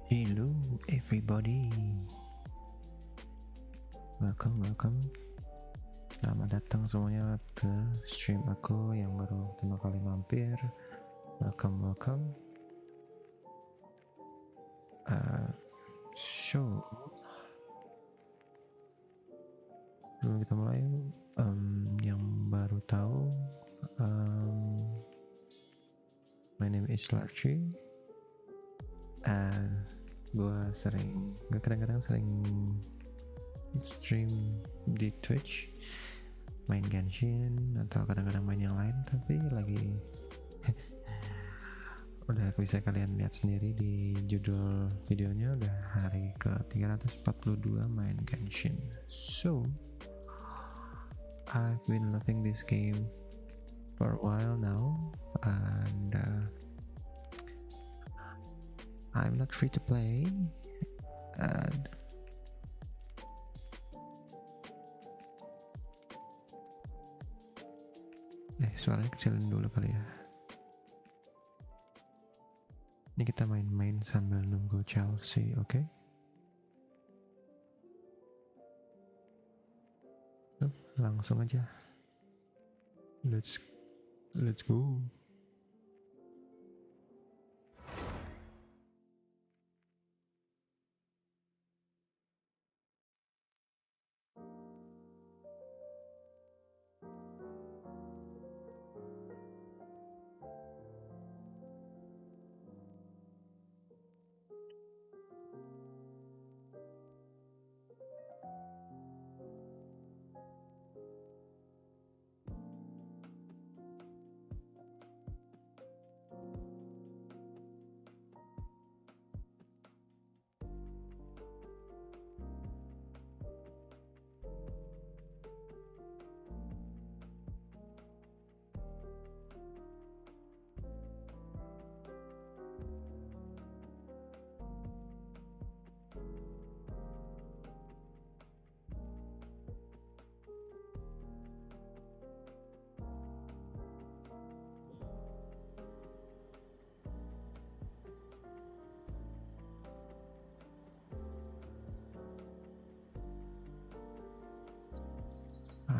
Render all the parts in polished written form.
Hello everybody, welcome. Selamat datang semuanya ke stream aku yang baru pertama kali mampir. Welcome. So sebelum kita mulai, yang baru tahu, my name is Larchi. Gua kadang-kadang sering stream di Twitch, main Genshin atau kadang-kadang main yang lain, tapi lagi udah bisa kalian lihat sendiri di judul videonya, udah hari ke 342 main Genshin. So I've been loving this game for a while now, and I'm not free to play, and suaranya kecilin dulu kali ya. Ini kita main-main sambil nunggu Chelsea, oke? Langsung aja. Let's go.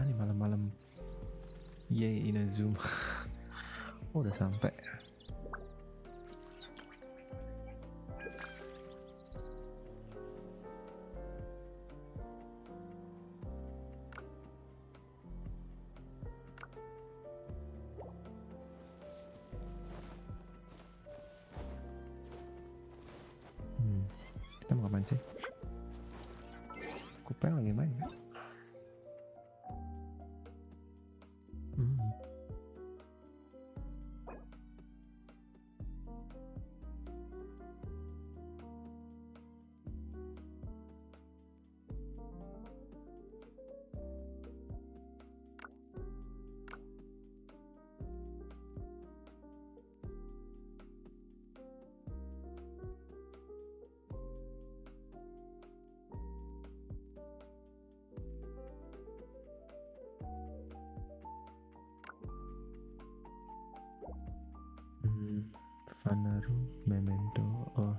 Ini malam-malam. Yay, in a Zoom. Oh, udah sampai. Kita mau ngapain sih? Kupeng lagi main ya? Fanaru Memento. Oh,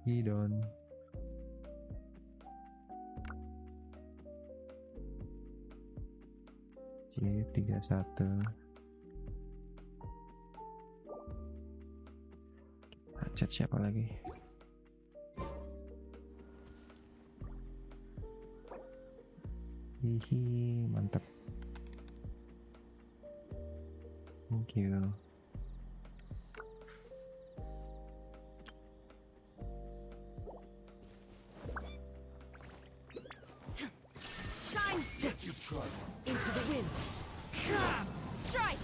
Hidon. J31. Chat siapa lagi? Hihi, mantap. Thank you. Shine into the wind. Strike.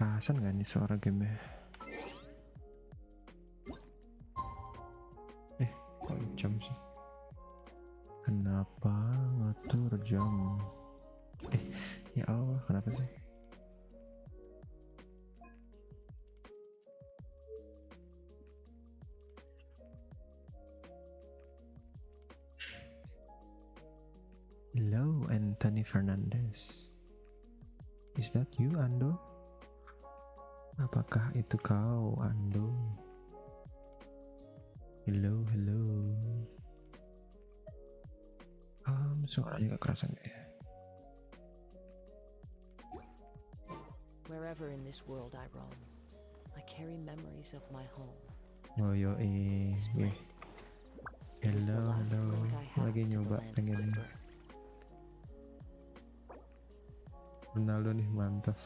Perasaan gak nih suara game-nya? Kok jam sih? Kenapa ngatur jam? kenapa sih? Hello, Anthony Fernandez. Is that you, Ando? Apakah itu kau, Ando? Hello, hello. Suaranya gak kerasan ya? Wherever in this world I roam, I carry memories of my home. Oh yo Spread. It is the hello, last hello. link I have Lagi to the nyoba land of my pengen birth. Ronaldo nih, mantap.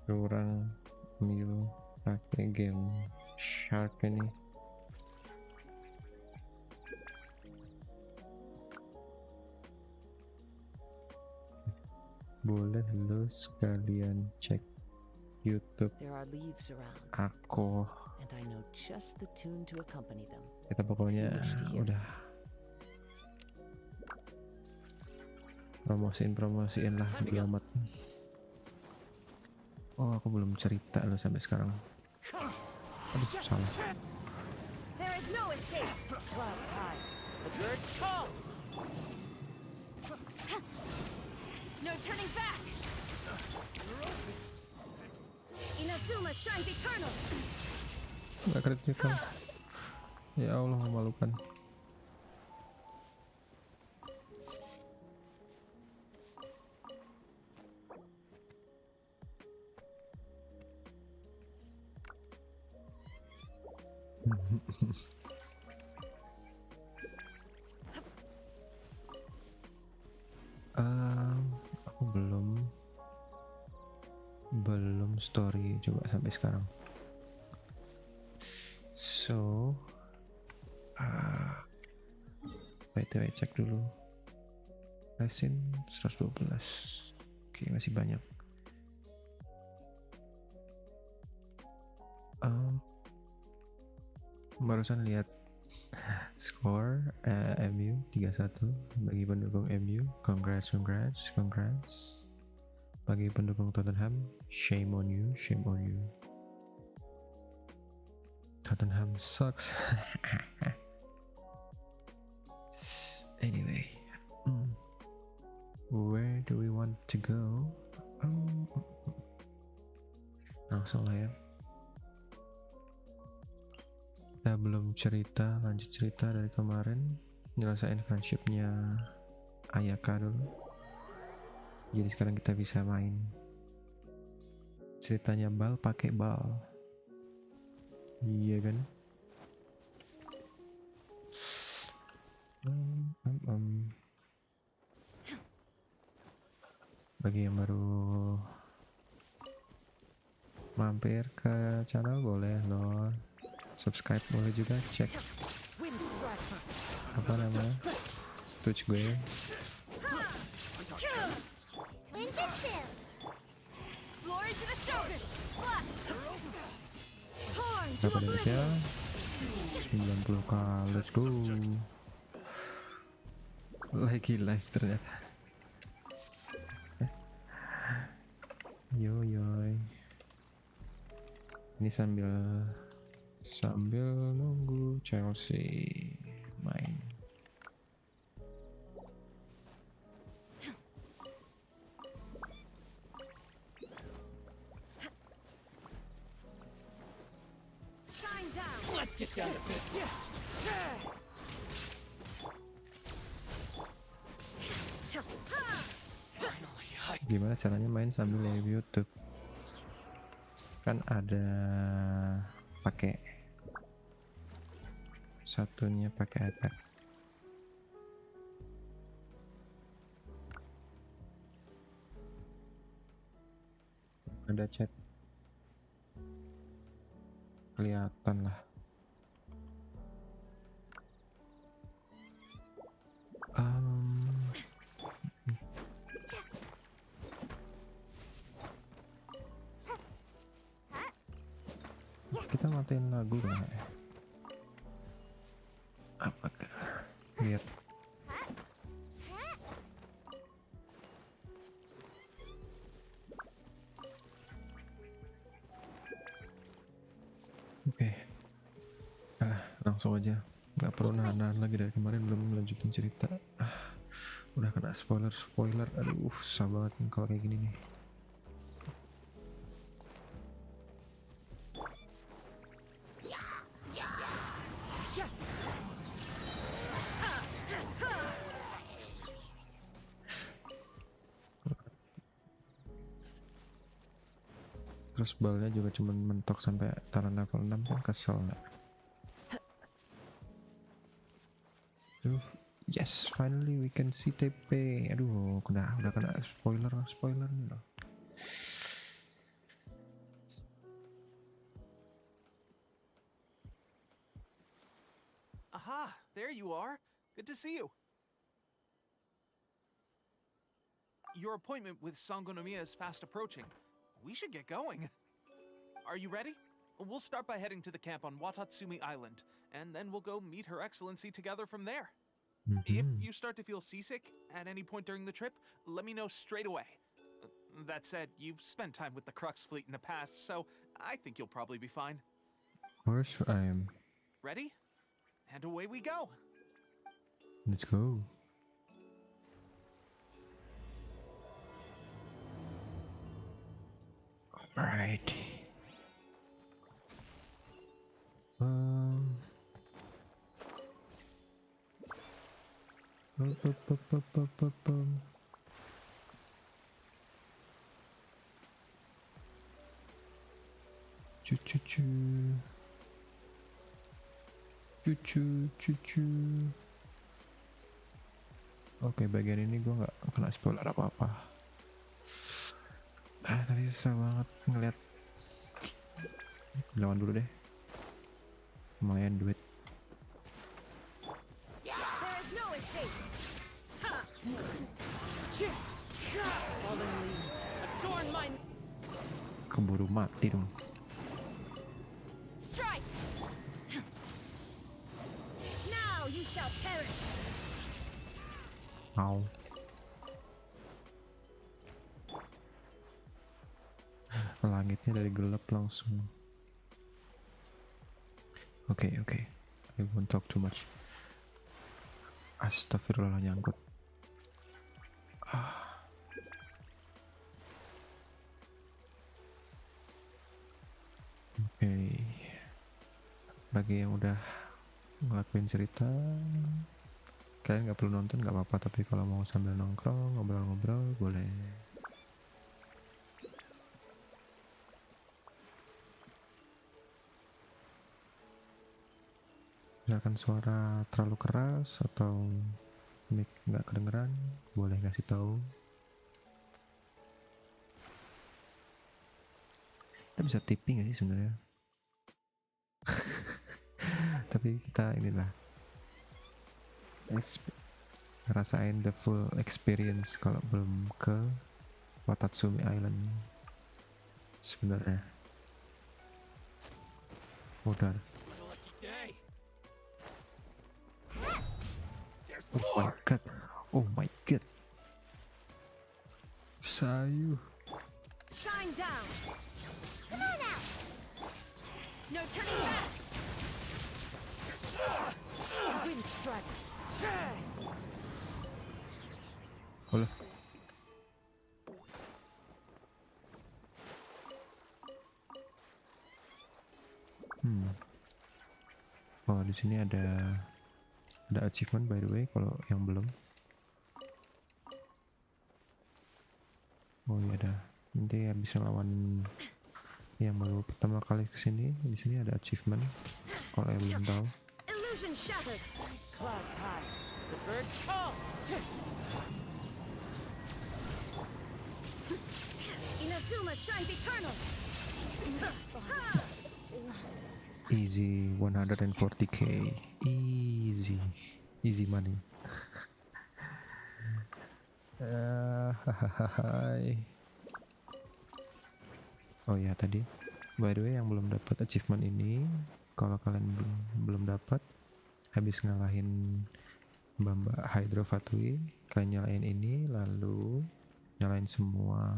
Kurang mil pakai game shark ini. Boleh lo sekalian cek YouTube There are leaves around, aku. and I know just the tune to accompany them. Kita pokoknya udah promosiin lah di amat. Oh, aku belum cerita lo sampai sekarang. Aduh, salah. There is no escape. Clouds high, the birds call. No turning back. Inazuma shines eternal. Nggak kritikal. Ya Allah, memalukan. Aku belum story coba sampai sekarang. So btw cek dulu. Resin 112. Oke, masih banyak. Barusan lihat skor MU 3-1 bagi pendukung MU. Congrats. Bagi pendukung Tottenham, shame on you. Tottenham sucks. Anyway, where do we want to go? Langsung lah ya. Kita belum lanjut cerita dari kemarin, nyelesain friendshipnya Ayaka dulu. Jadi sekarang kita bisa main. Ceritanya bal pakai bal. Iya kan? Bagi yang baru mampir ke channel boleh loh. Subscribe boleh juga, cek apa namanya Twitch gue. Berapa damage-nya? 90k, let's go. Lagi live ternyata. Yoy. Ini sambil nunggu Chelsea main. Let's get down to business. Gimana caranya main sambil live YouTube? Kan ada pakai satunya pakai iPad. Ada chat, kelihatan lah. Kita matiin lagu kan ya? Apakah lihat oke. Langsung aja, nggak perlu nahan lagi. Dari kemarin belum melanjutin cerita. Udah kena spoiler. Aduh, susah banget kalau kayak gini nih. Terus balnya juga cuman mentok sampai taran level 6 kan, kesel nggak? Yes, finally we can see TP. Aduh, udah kena spoiler nih loh. Aha, there you are. Good to see you. Your appointment with Sangonomiya is fast approaching. We should get going. Are you ready? We'll start by heading to the camp on Watatsumi Island, and then we'll go meet Her Excellency together from there. If you start to feel seasick at any point during the trip, let me know straight away. That said, you've spent time with the Crux fleet in the past, so I think you'll probably be fine. Of course I am. Ready? And away we go. Let's go. Alright. Cucu. Oke, bagian ini gue nggak kena spoiler apa-apa. Tapi susah banget ngeliat. Lawan dulu deh. Lumayan duit. There is no escape. Fallen leaves adorn my. Keburu mati dong. Strike. Now you shall perish. Ow. Langitnya dari gelap langsung. Oke. I won't talk too much. Astagfirullah, nyangkut. Oke. Bagi yang udah ngelakuin cerita, kalian nggak perlu nonton nggak apa-apa, tapi kalau mau sambil nongkrong ngobrol-ngobrol boleh. Misalkan suara terlalu keras atau mic nggak kedengeran, boleh ngasih tahu. Kita bisa tipping nggak sih sebenarnya? Tapi kita inilah ngerasain the full experience kalau belum ke Watatsumi Island sebenarnya. Udah. Oh my god. Sayu. Shine down. Come on now. No turning back. Wind strike. Boleh. Oh, di sini ada achievement by the way kalau yang belum. Oh iya ada. Nanti ya bisa lawan yang baru pertama kali kesini. Di sini ada achievement kalau yang belum tahu. Illusion shattered. Clouds high. The birds fall. Inazuma shines eternal. Easy 140k. Easy money. Oh ya tadi, by the way yang belum dapat achievement ini, kalau kalian belum dapat, habis ngalahin Mbak Hydro Fatui, kalian nyalain ini, lalu nyalain semua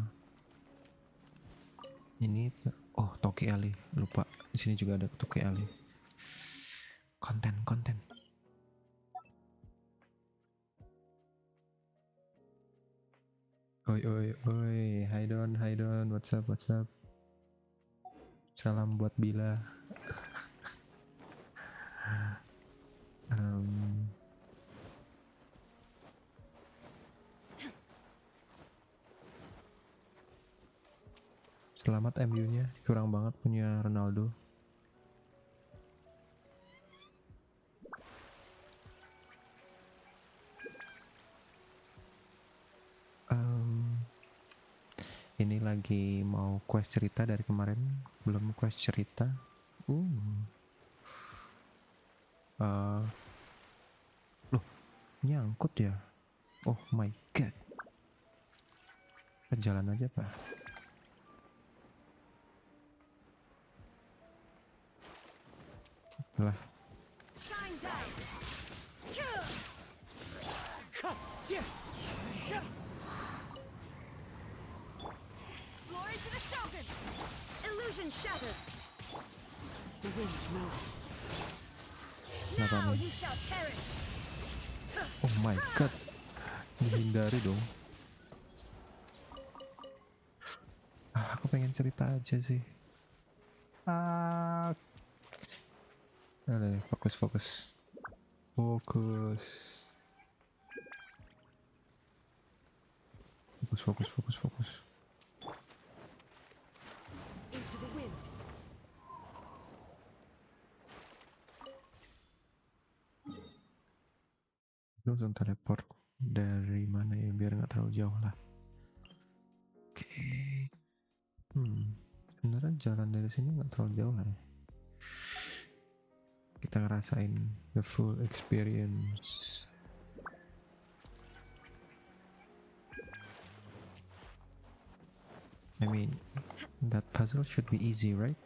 ini. Oh, Toki Ali, lupa. Di sini juga ada Toki Ali. Konten. Oi, hi Don, what's up? Salam buat Bila. Selamat MU-nya, kurang banget punya Ronaldo. Ini lagi mau quest cerita dari kemarin, belum quest cerita. Loh, nyangkut ya? Oh my god. Kita jalan aja, Pak. Lah. Shine down. Glory to the Shogun. Illusion shattered. The wind knows. Now you shall perish. Oh my god. Dihindari dong. Aku pengen cerita aja sih. Fokus. Into the wind. Langsung teleport dari mana ya biar nggak terlalu jauh lah. Oke. Sebenarnya jalan dari sini nggak terlalu jauh lah ya. Kita ngerasain the full experience. I mean, that puzzle should be easy, right?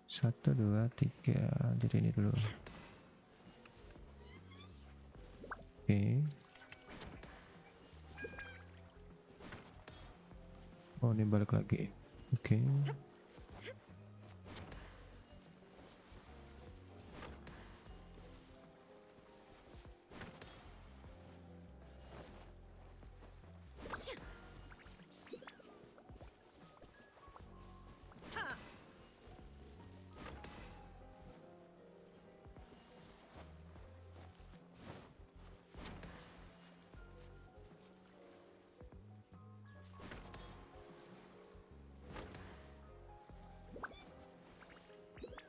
Satu, dua, tiga. Jadi ini dulu. Oke. Oh, ini balik lagi. Oke.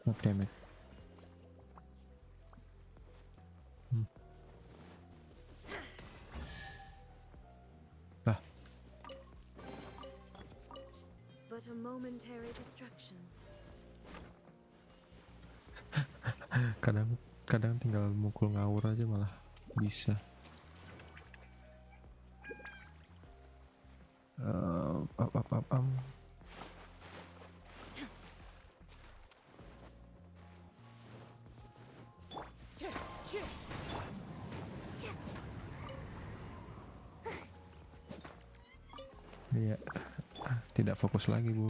Oh, damn it. Lah. But a momentary distraction. kadang tinggal mukul ngawur aja malah bisa. Iya, tidak fokus lagi, Bu.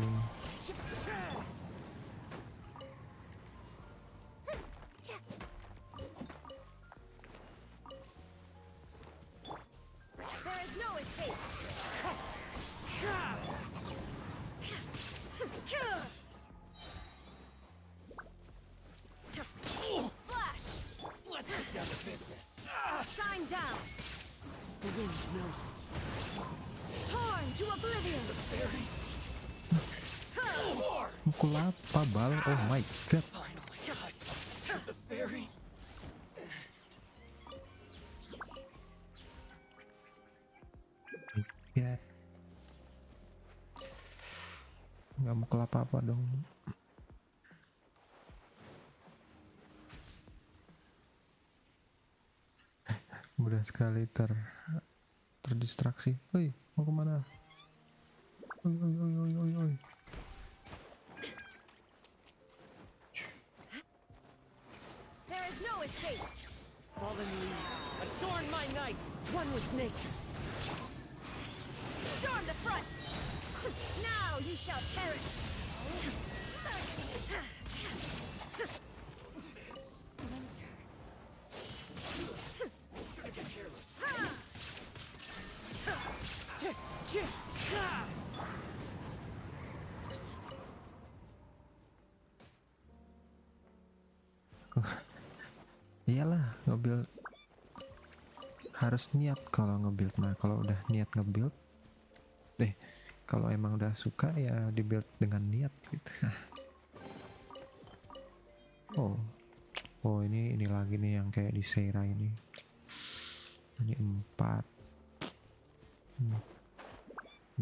There is no escape. Flash. Let's get down to business. Shine down. The wind knows me. Torn to oblivion. Mukul apa, Bal? Oh my god. Finally. The fairy. Ya. Nggak mukul apa-apa dong. Mudah sekali terdistraksi. Woi, mau kemana? Oi. escape. Fallen leaves, adorn my night, one with nature. Storm the front. Now you shall perish. Iyalah, nge-build harus niat kalau nge-build mah. Kalau udah niat nge-build, kalau emang udah suka ya di-build dengan niat gitu. Oh ini lagi nih yang kayak di Seira ini. Ini 4.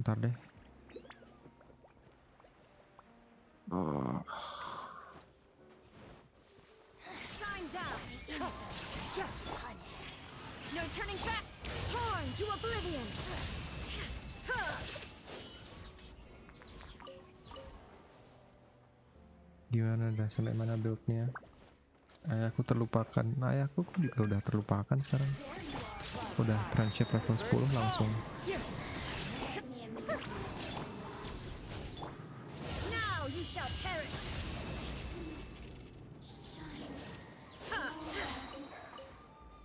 Ntar deh. Shine down. No turning back. Torn to oblivion. Gimana dah, sampai mana buildnya? Ayahku terlupakan. Ayahku juga udah terlupakan sekarang. Udah friendship level 10 langsung. Now you shall perish.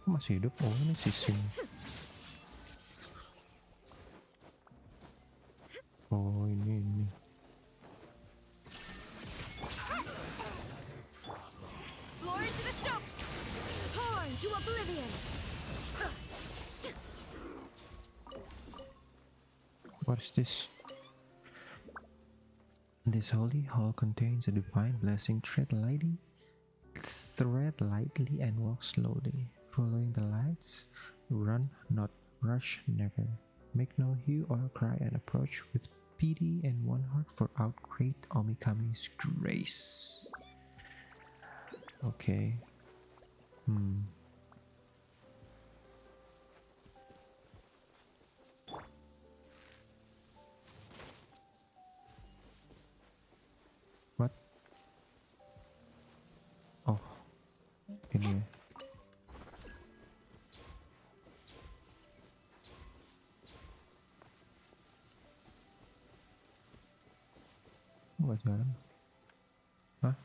Masih hidup? Oh ini Sisim. Oh ini. Glory to the show. Torn to oblivion. What is this? This holy hall contains a divine blessing. Tread lightly and walk slowly. Following the lights, run, not rush, never. Make no hue or cry and approach with pity and one heart for out great Omikami's grace. Okay. What? Oh, ini ya. Nggak jalan. Hah?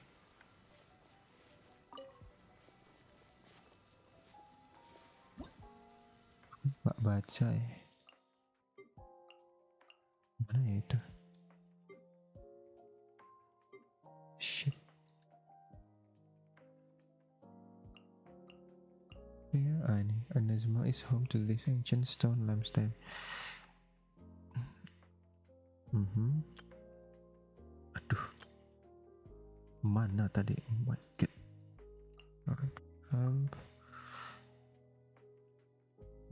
Nggak baca ya. Mana ya itu? Shit. Ya, ini. Indonesia is home to this ancient stone lampstand. Aduh. Mana tadi? Oh my god. Alright.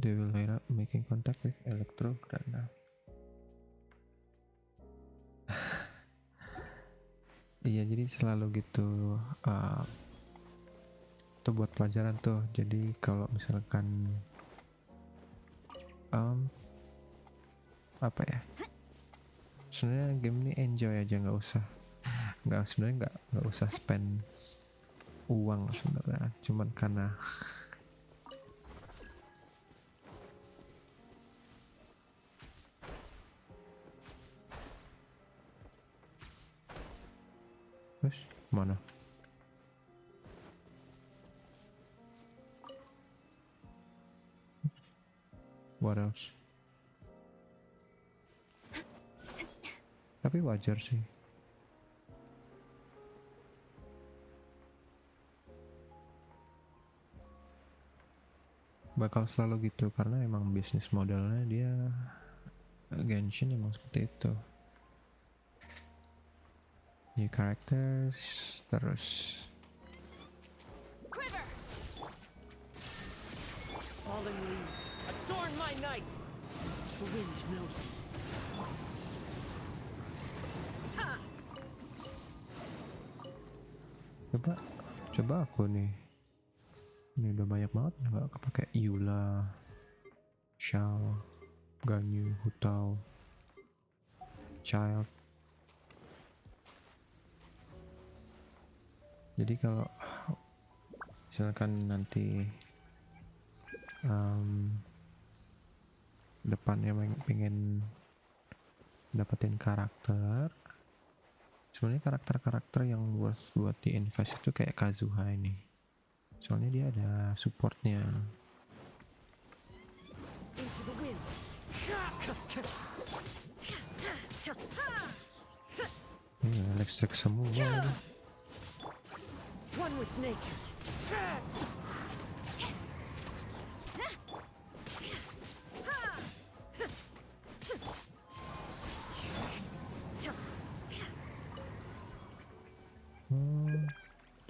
They will light up making contact with electro granat. Iya, jadi selalu gitu. Itu buat pelajaran tuh. Jadi kalau misalkan apa ya? Sebenarnya game ini enjoy aja, sebenarnya nggak usah spend uang sebenarnya, cuman karena terus mana? What else? Tapi wajar sih. Bakal selalu gitu karena emang bisnis modelnya dia Genshin emang seperti itu. New characters, terus Quiver. Fallen leaves, adorn my night. The wind knows me. Coba aku nih. Ini udah banyak banget nggak kepake Yula, Shao, Ganyu, Hutao, Child. Jadi kalau Misalkan nanti depannya pengen dapetin karakter, sebenarnya karakter-karakter yang worth buat diinvest itu kayak Kazuha ini, soalnya dia ada supportnya. Into the wind. Elektrik semua. One with nature.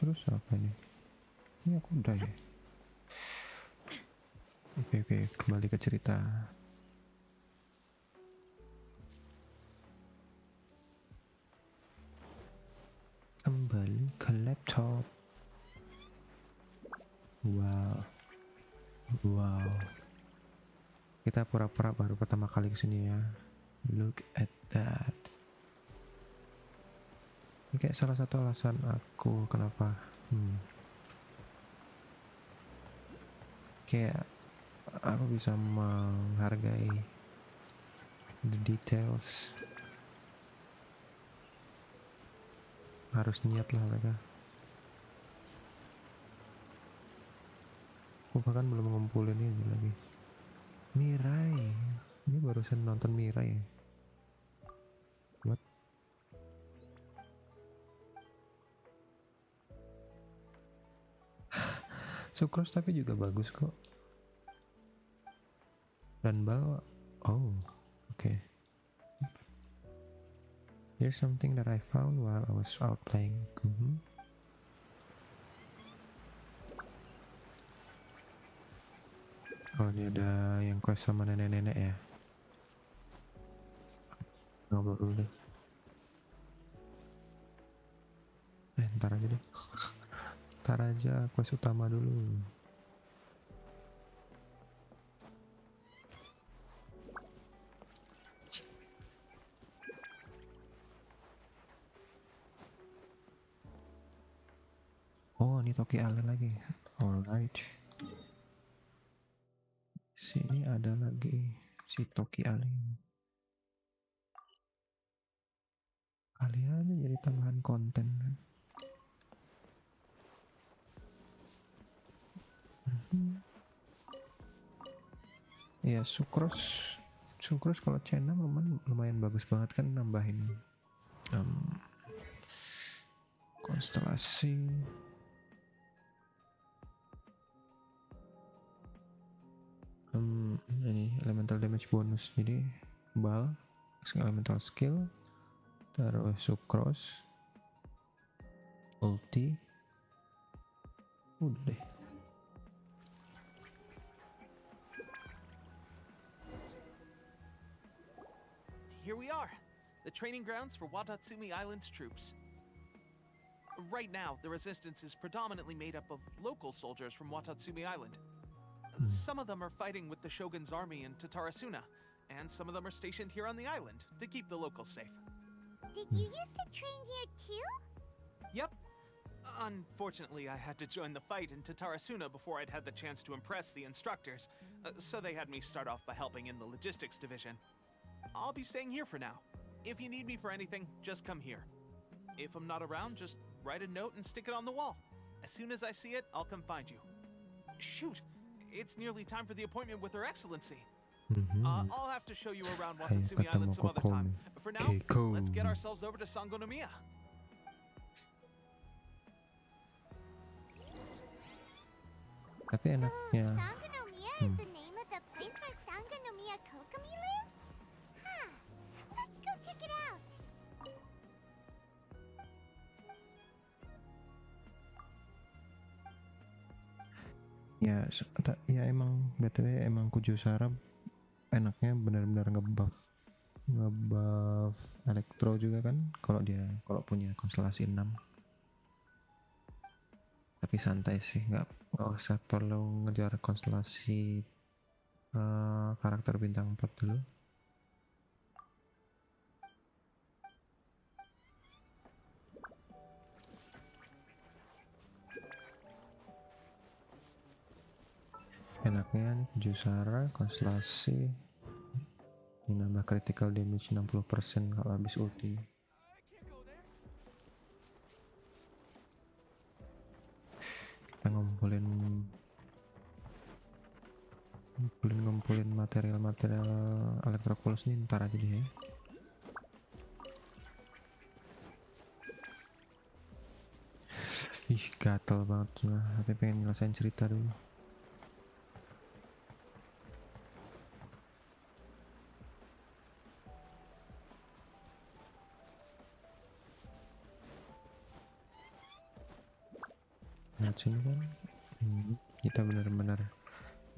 Terus apa nih? Ini aku udah ya. Oke, kembali ke cerita. Kembali ke laptop. Wow. Kita pura-pura baru pertama kali kesini ya. Look at that. Ini kayak salah satu alasan aku kenapa kayak aku bisa menghargai the details. Harus niat lah mereka. Aku bahkan belum ngumpulin ini lagi. Mirai. Ini barusan nonton Mirai. What? Sucrose tapi juga bagus kok. Dan bal, oh, okay. Here's something that I found while I was out playing. Oh, ini ada yang quest sama nenek-nenek ya. Ngobrol dulu deh. Ntar aja deh. Ntar aja quest utama dulu. Oh, ini Toki Island lagi. Alright. Sini ada lagi si Toki Island. Kali aja jadi tambahan konten kan. Ya, Sucrose kalau channel lumayan bagus banget kan, nambahin konstelasi. Ini elemental damage bonus, jadi bal elemental skill, terus Sucrose ulti, udah deh. Here we are, the training grounds for Watatsumi Island's troops. Right now, the resistance is predominantly made up of local soldiers from Watatsumi Island. Some of them are fighting with the Shogun's army in Tatarasuna, and some of them are stationed here on the island to keep the locals safe. Did you used to train here too? Yep. Unfortunately, I had to join the fight in Tatarasuna before I'd had the chance to impress the instructors, so they had me start off by helping in the logistics division. I'll be staying here for now. If you need me for anything, just come here. If I'm not around, just write a note and stick it on the wall. As soon as I see it, I'll come find you. Shoot! It's nearly time for the appointment with Her Excellency. I'll have to show you around Watatsumi Island some other time. For now, let's get ourselves over to Sangonomiya. Tapi enaknya Sangonomiya is the name of the place where Sangonomiya Kokomi lives? Huh. Let's go check it out. Ya emang BTW emang Kujo Sarab enaknya benar-benar ngebuff elektro juga kan, kalau punya konstelasi 6. Tapi santai sih, nggak usah perlu ngejar konstelasi karakter bintang 4 dulu. enaknya nih Jusara, konstelasi ini nambah critical damage 60% kalau habis ulti. Kita ngumpulin material elektrokulus nih ntar aja deh ya. Ih, gatel banget lah, tapi pengen nyelesain cerita dulu. Nah, sini kan kita benar-benar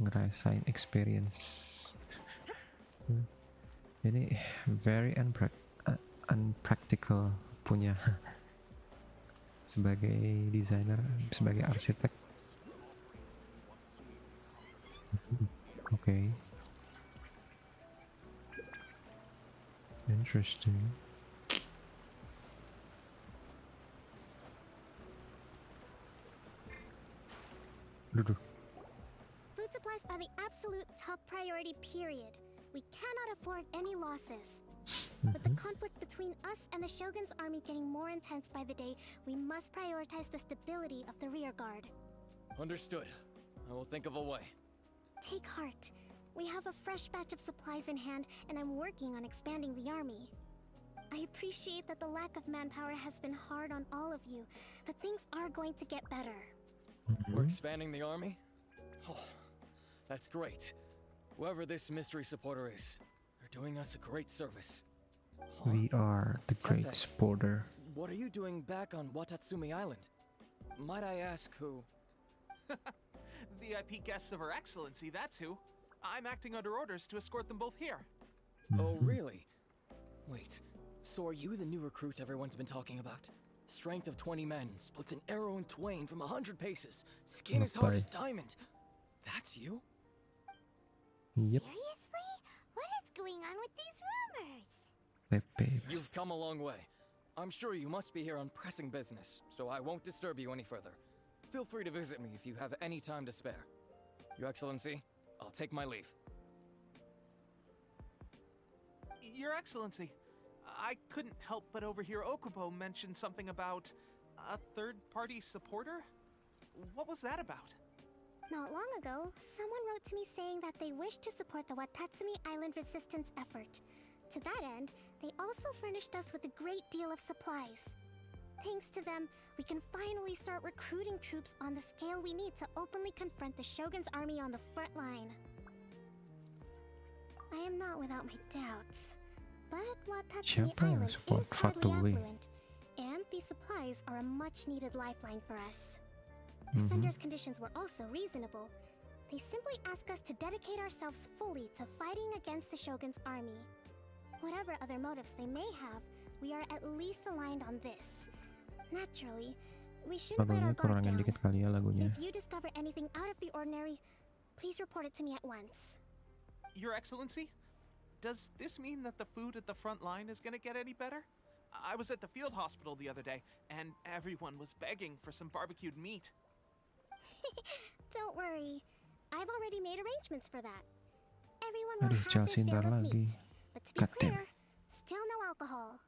ngerasain experience. Ini very unpractical punya sebagai desainer, sebagai arsitek. Oke. Interesting. Duduk. Food supplies are the absolute top priority, period. We cannot afford any losses. With the conflict between us and the Shogun's army getting more intense by the day, we must prioritize the stability of the rear guard. Understood. I will think of a way. Take heart. We have a fresh batch of supplies in hand, and I'm working on expanding the army. I appreciate that the lack of manpower has been hard on all of you, but things are going to get better. We're expanding the army? Oh, that's great. Whoever this mystery supporter is, they're doing us a great service. Huh. We are the great Tepe, supporter. What are you doing back on Watatsumi Island? Might I ask who? VIP guests of Her Excellency, that's who. I'm acting under orders to escort them both here. Oh, really? Wait, so are you the new recruit everyone's been talking about? Strength of 20 men, splits an arrow in twain from 100 paces, skin as hard as diamond. That's you? Yep. Seriously? What is going on with these rumors? Pepe. You've come a long way. I'm sure you must be here on pressing business, so I won't disturb you any further. Feel free to visit me if you have any time to spare. Your Excellency, I'll take my leave. Your Excellency, I couldn't help but overhear Okubo mention something about a third-party supporter? What was that about? Not long ago, someone wrote to me saying that they wish to support the Watatsumi Island resistance effort. To that end, they also furnished us with a great deal of supplies. Thanks to them, we can finally start recruiting troops on the scale we need to openly confront the Shogun's army on the front line. I am not without my doubts, but Watatsumi Siapa yang Island support is hardly Fatui? affluent, and these supplies are a much-needed lifeline for us. The sender's conditions were also reasonable. They simply ask us to dedicate ourselves fully to fighting against the Shogun's army. Whatever other motives they may have, we are at least aligned on this. Naturally, we shouldn't let our Lagunya guard kurangin down. dikit kali ya lagunya. If you discover anything out of the ordinary, please report it to me at once. Your Excellency, does this mean that the food at the front line is gonna get any better? I was at the field hospital the other day, and everyone was begging for some barbecued meat. Don't worry, I've already made arrangements for that. Everyone will Aduh, have Chelsea their ntar fill of lagi. meat. But to be God damn. clear, still no alcohol.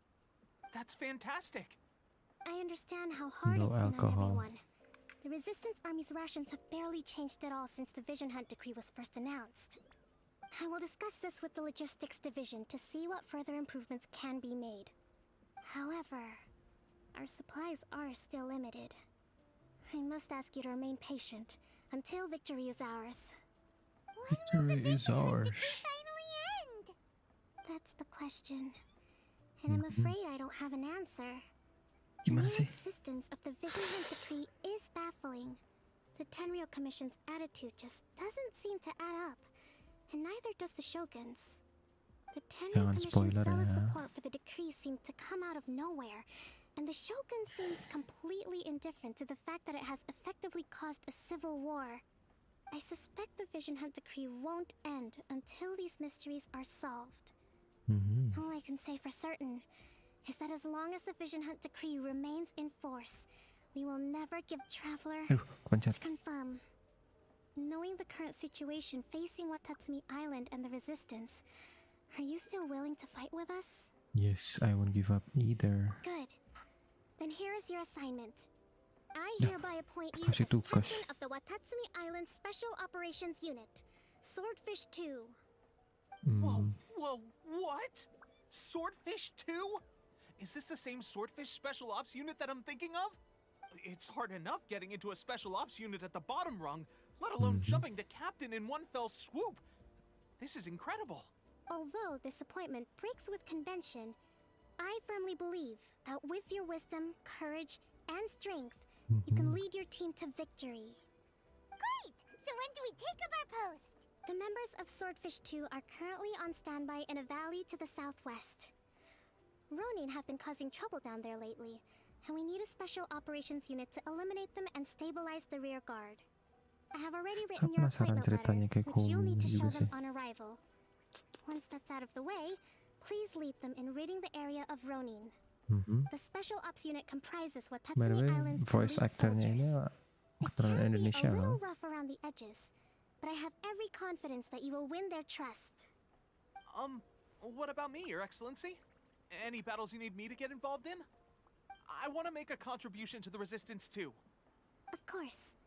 That's fantastic. I understand how hard No it's been alcohol. on everyone. The Resistance Army's rations have barely changed at all since the Vision Hunt decree was first announced. I will discuss this with the Logistics Division to see what further improvements can be made. However, our supplies are still limited. I must ask you to remain patient until victory is ours. Victory is ours. Finally end? That's the question. And I'm afraid I don't have an answer. The Gimana mere sih? existence of the Vision Hunt decree is baffling. The Tenryou Commission's attitude just doesn't seem to add up, and neither does the Shogun's. The Tenryou Jangan Commission's spoiler zealous ya. support for the decree seemed to come out of nowhere, and the Shogun seems completely indifferent to the fact that it has effectively caused a civil war. I suspect the Vision Hunt decree won't end until these mysteries are solved. All I can say for certain is that as long as the Vision Hunt decree remains in force, we will never give Traveler Aduh, kepencet. to confirm. knowing the current situation facing Watatsumi Island and the resistance, are you still willing to fight with us? Yes, I won't give up either. Good. Then here is your assignment. I Ya, hereby appoint you kasih as tugas. captain of the Watatsumi Island Special Operations Unit, Swordfish 2. Whoa, whoa, what? Swordfish 2? Is this the same Swordfish Special Ops unit that I'm thinking of? It's hard enough getting into a Special Ops unit at the bottom rung, let alone jumping to captain in one fell swoop. This is incredible. Although this appointment breaks with convention, I firmly believe that with your wisdom, courage, and strength, you can lead your team to victory. Great! So when do we take up our post? The members of Swordfish 2 are currently on standby in a valley to the southwest. Ronin have been causing trouble down there lately, and we need a special operations unit to eliminate them and stabilize the rear guard. I have already written your Penasaran appointment letter, ceritanya kayak which you'll need to juga show them sih. on arrival. Once that's out of the way, please lead them in ridding the area of Ronin. The special ops unit comprises By the Watatsumi way, Island's voice elite actornya ini soldiers. It keturunan can be Indonesia a little loh. rough around the edges, but I have every confidence that you will win their trust. What about me, Your Excellency? Any battles you need me to get involved in? I want to make a contribution to the resistance too. Of course.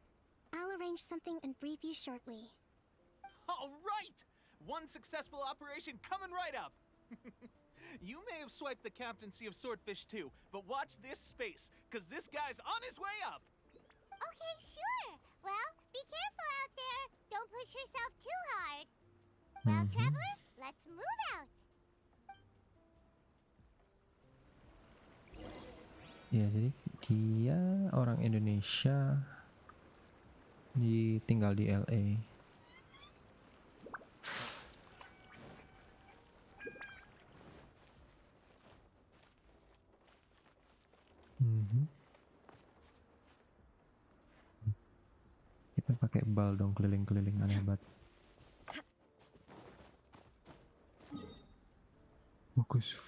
I'll arrange something and brief you shortly. All right! One successful operation coming right up! You may have swiped the captaincy of Swordfish 2, but watch this space, cause this guy's on his way up! Okay, sure. Well, be careful out there. Don't push yourself too hard. Well, traveler, let's move out. Ya, jadi dia orang Indonesia tinggal di LA. Kita pakai bal dong, keliling-keliling aneh banget.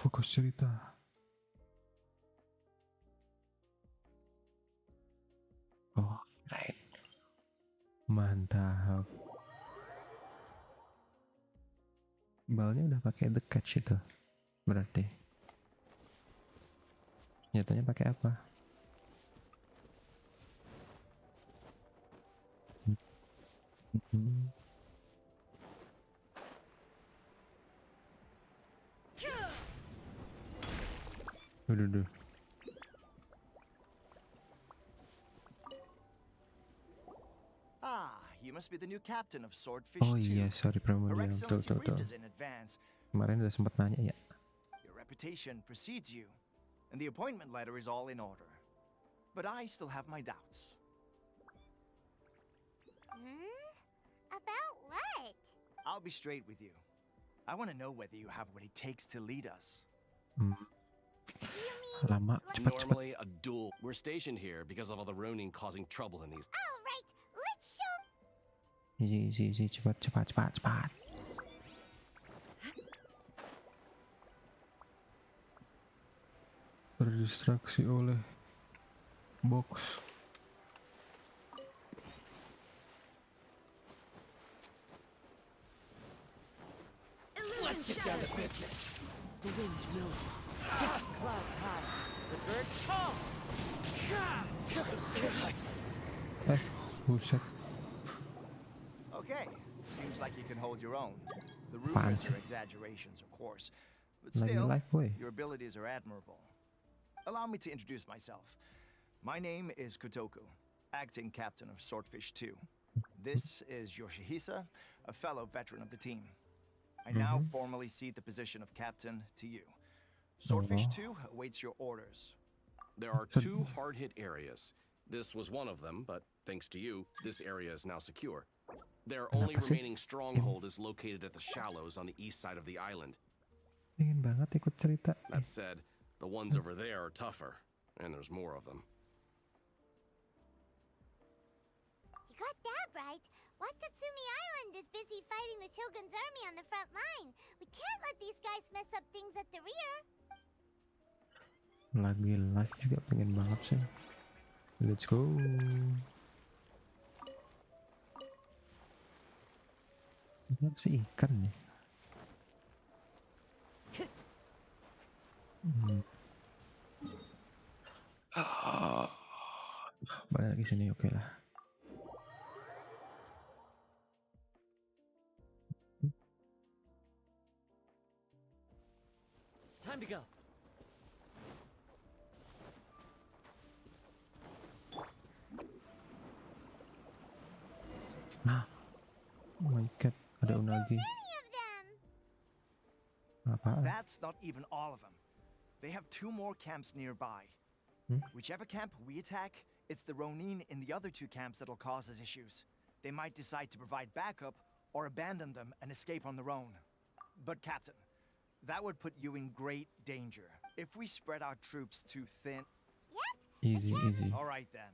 Fokus cerita. Oh, right. Mantap. Balnya udah pakai the catch itu. Berarti. Nyatanya pakai apa? Duh. Ah, you must be the new captain of Swordfish Oh 2. iya, sorry Her Pramudia. Excellency Betul. briefed us in advance. Kemarin udah sempat nanya ya. Your reputation precedes you, and the appointment letter is all in order. But I still have my doubts. About what? I'll be straight with you. I want to know whether you have what it takes to lead us. Lama, cepat. Normally a duel. We're stationed here because of all the Ronin causing trouble in these. All right, let's show. Easy, cepat. Terdistraksi oleh box. Let's get down to business. The wind knows me. Clouds high. The birds call. Buset. Okay, seems like you can hold your own. The Apaan rumors sih? are exaggerations, of course. But Lagi still, live, boy. your abilities are admirable. Allow me to introduce myself. My name is Kotoku, acting captain of Swordfish 2. This is Yoshihisa, a fellow veteran of the team. I now formally cede the position of captain to you. Swordfish 2 awaits your orders. There are two hard-hit areas. This was one of them, but thanks to you, this area is now secure. Their only Kenapa sih? remaining stronghold is located at the shallows on the east side of the island. Pengen banget ikut cerita. That said, the ones over there are tougher, and there's more of them. You got that right. Watatsumi Island is busy fighting the Shogun's army on the front line. We can't let these guys mess up things at the rear. Lagi live juga pengen banget sih. Let's go. Kenapa sih ikan nih? Balik lagi sini, oke lah. Time to go. Oh my god, ada unagi. Many of them. Apaan? That's not even all of them. They have 2 more camps nearby. Whichever camp we attack, it's the Ronin in the other 2 camps that'll cause us issues. They might decide to provide backup or abandon them and escape on their own. But Captain, that would put you in great danger. If we spread our troops too thin... Yep. Easy, easy. All right then.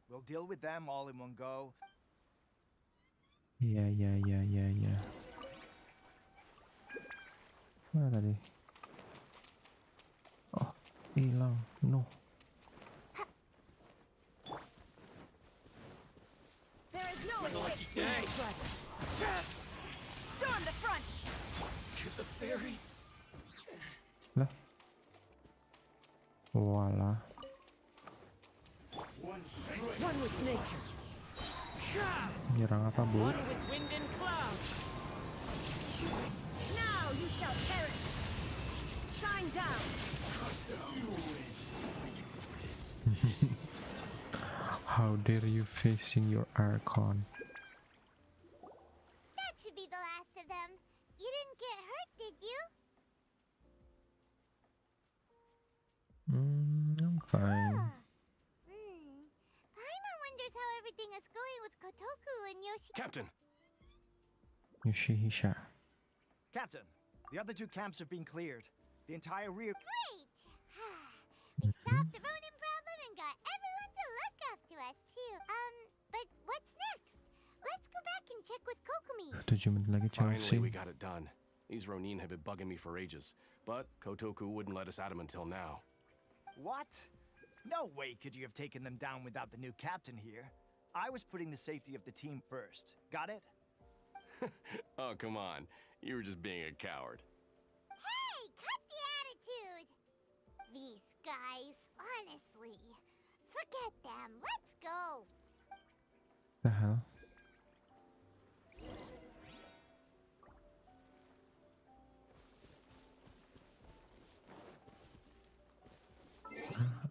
We'll deal with them all in one go. Iya. Mana tadi? Oh, hilang. No. There is no escape from this dragon. Storm the front! To the ferry. Lah. Walah. One with nature. Nyerang apa, Bu? One with wind and cloud. Now you shall perish. Shine down. How dare you facing your Archon? That should be the last of them. You didn't get hurt, did you? I'm fine. Paimon wonders how everything is going with Kotoku and Yoshi. Captain! Yoshihisha. Captain, the other 2 camps have been cleared. The entire rear... Great! We solved the Ronin problem and got everyone to look up to us, too. But what's next? Let's go back and check with Kokumi. 7 menit lagi Finally, Chelsea. we got it done. These Ronin have been bugging me for ages, but Kotoku wouldn't let us at him until now. What? No way could you have taken them down without the new captain here. I was putting the safety of the team first. Got it? Oh, come on. You were just being a coward. Hey, cut the attitude! These guys, honestly. Forget them. Let's go. The hell?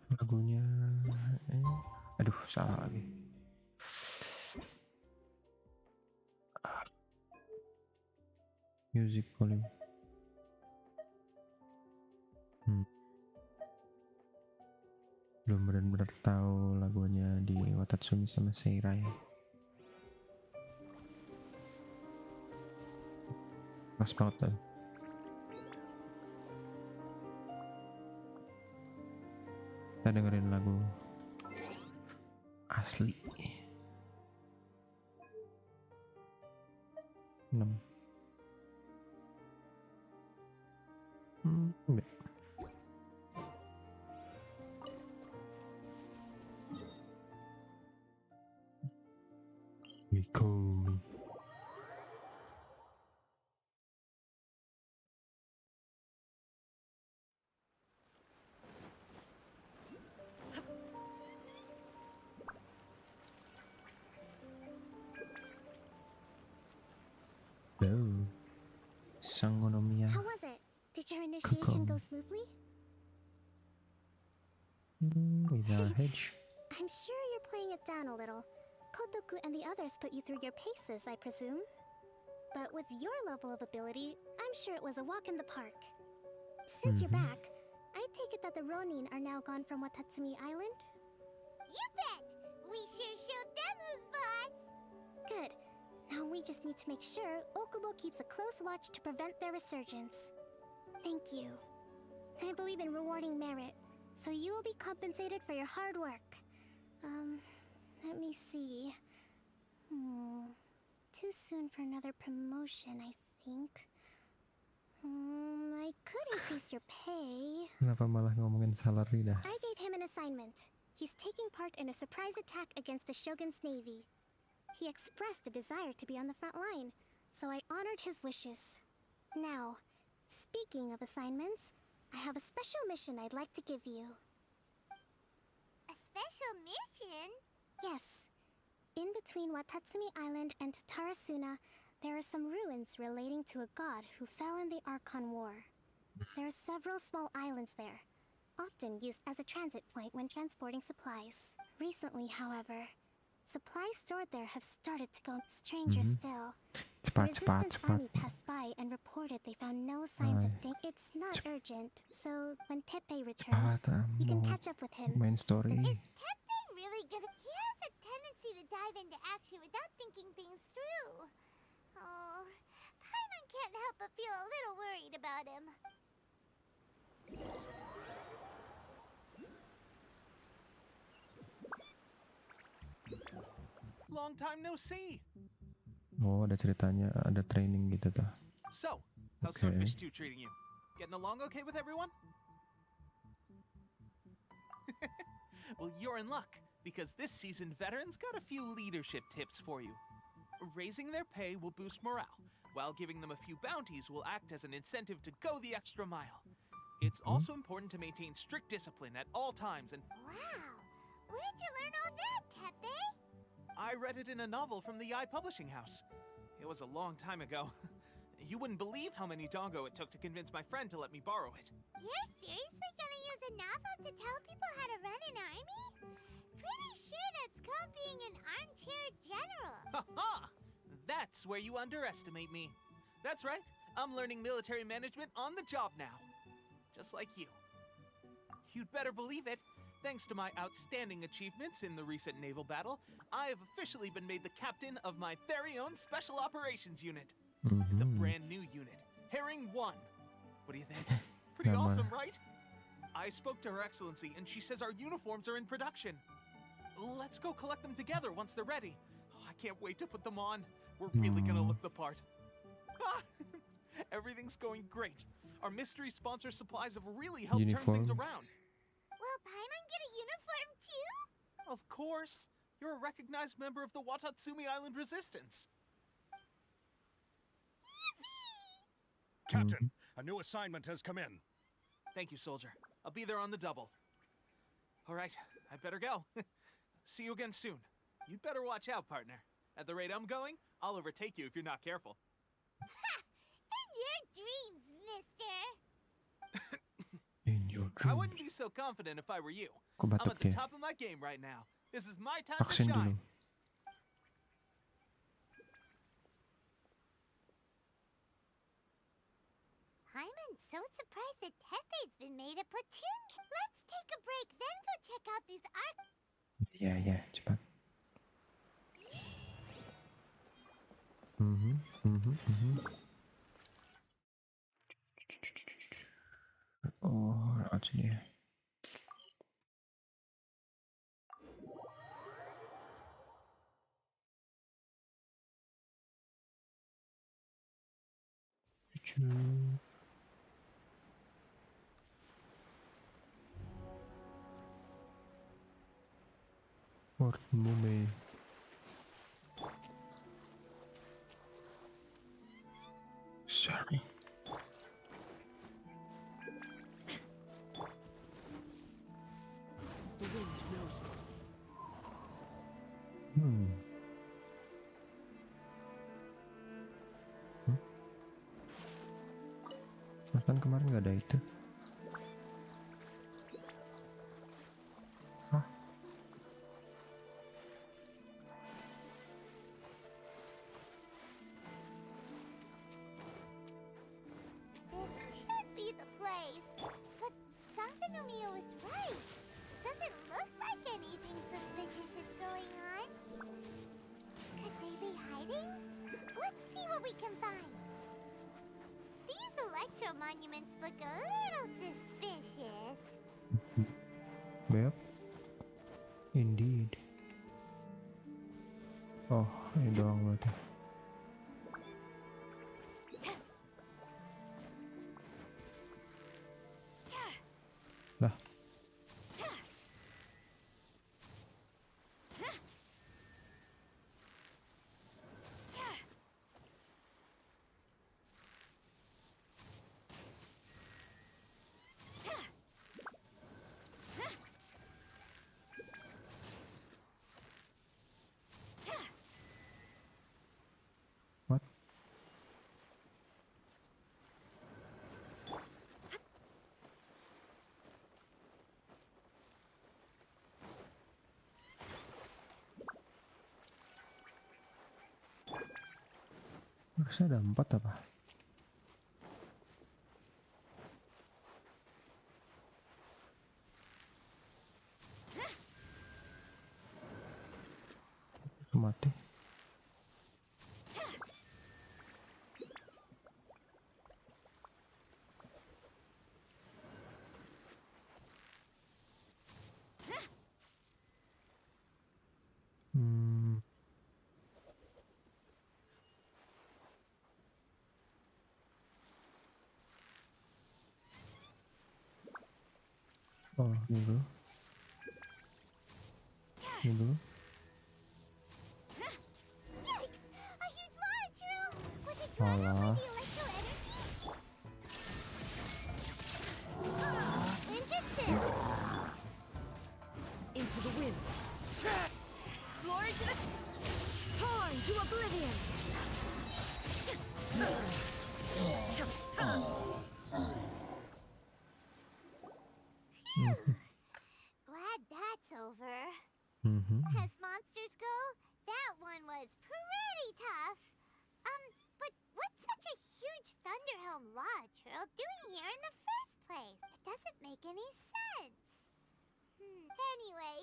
Lagunya aduh, salah lagi. Music volume. Belum benar-benar tahu lagunya di Watatsumi sama Seirai. Pas banget tuh. Kita dengerin lagu asli. 6. Enggak. Mikomi. Hello. Sangonomiya. How was it? Did your initiation go smoothly? With our hedge. I'm sure you're playing it down a little. Kotoku and the others put you through your paces, I presume. But with your level of ability, I'm sure it was a walk in the park. Since you're back, I take it that the Ronin are now gone from Watatsumi Island? You bet! We sure showed them who's boss! Good. Now we just need to make sure Okubo keeps a close watch to prevent their resurgence. Thank you. I believe in rewarding merit, so you will be compensated for your hard work. Let me see. Too soon for another promotion, I think. I could increase your pay. Kenapa malah ngomongin salary dah? I gave him an assignment. He's taking part in a surprise attack against the Shogun's navy. He expressed a desire to be on the front line, so I honored his wishes. Now, speaking of assignments, I have a special mission I'd like to give you. A special mission? Yes. In between Watatsumi Island and Tarasuna, there are some ruins relating to a god who fell in the Archon War. There are several small islands there, often used as a transit point when transporting supplies. Recently, however, supplies stored there have started to go stranger still. The resistance army passed by and reported they found no signs of danger. It's not urgent, so when Teppei returns, you can catch up with him. Main story. Is Teppei really good? He has a tendency to dive into action without thinking things through. Oh, Paimon can't help but feel a little worried about him. Long time no see. Oh, ada ceritanya, ada training gitu tuh. So, how's Okay. Swordfish 2 treating you? Getting along okay with everyone? Well, you're in luck, because this seasoned veteran's got a few leadership tips for you. Raising their pay will boost morale, while giving them a few bounties will act as an incentive to go the extra mile. It's also important to maintain strict discipline at all times, and Wow, where'd you learn all that, Teppei? I read it in a novel from the Publishing House. It was a long time ago. You wouldn't believe how many dongo it took to convince my friend to let me borrow it. You're seriously gonna use a novel to tell people how to run an army? Pretty sure that's called being an armchair general. Ha ha! That's where you underestimate me. That's right, I'm learning military management on the job now. Just like you. You'd better believe it. Thanks to my outstanding achievements in the recent naval battle, I have officially been made the captain of my very own Special Operations Unit. It's a brand new unit, Herring 1. What do you think? Pretty awesome, right? I spoke to Her Excellency, and she says our uniforms are in production. Let's go collect them together once they're ready. Oh, I can't wait to put them on. We're really gonna look the part. Ah, everything's going great. Our mystery sponsor supplies have really helped turn things around. Will Paimon get a uniform too? Of course. You're a recognized member of the Watatsumi Island Resistance. Captain, a new assignment has come in. Thank you, soldier. I'll be there on the double. All right, I better go. See you again soon. You'd better watch out, partner. At the rate I'm going, I'll overtake you if you're not careful. Ha! In your dreams, mister! In your I dreams. wouldn't be so confident if I were you. Kok I'm batuk at the ya? top of my game right now. This is my time to Vaksin dulu. shine. Paimon's so surprised that Teppei's been made a platoon. Let's take a break, then go check out these Ya, cepat. Oh, lewat sini ya. Fort Mume. Sorry. The wind knows me. Kan kemarin nggak ada itu. Hah? This should be the place. But Sangonomiya was right. Doesn't look like anything suspicious is going on. Could they be hiding? Let's see what we can find. These electro monuments look a little suspicious. Yep. Indeed. Oh, ini doang berarti. Lah. Harusnya ada 4 apa? Mati. Oh, ini dulu. Ini dulu. Alah. Into the wind. Glory to the torn to oblivion. Glad that's over. Mhm. As monsters go, that one was pretty tough. But what's such a huge Thunderhelm Lodge Trail doing here in the first place? It doesn't make any sense. Anyway,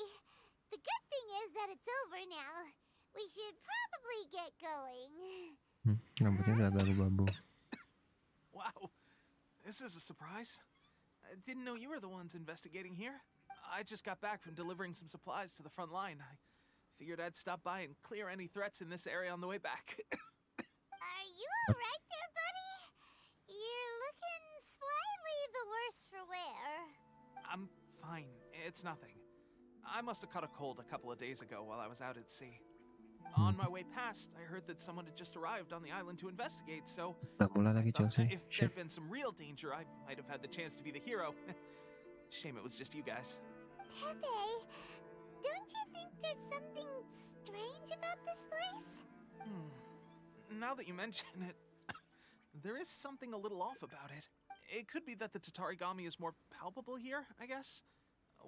the good thing is that it's over now. We should probably get going. Rambutnya udah agak babu. Wow, this is a surprise. I didn't know you were the ones investigating here. I just got back from delivering some supplies to the front line. I figured I'd stop by and clear any threats in this area on the way back. Are you alright there, buddy? You're looking slightly the worse for wear. I'm fine. It's nothing. I must have caught a cold a couple of days ago while I was out at sea. On my way past, I heard that someone had just arrived on the island to investigate, so Udah mulai lagi Chelsea. if there'd been some real danger, I might have had the chance to be the hero. Shame it was just you guys. Pepe, don't you think there's something strange about this place? Now that you mention it, there is something a little off about it. It could be that the Tatarigami is more palpable here, I guess.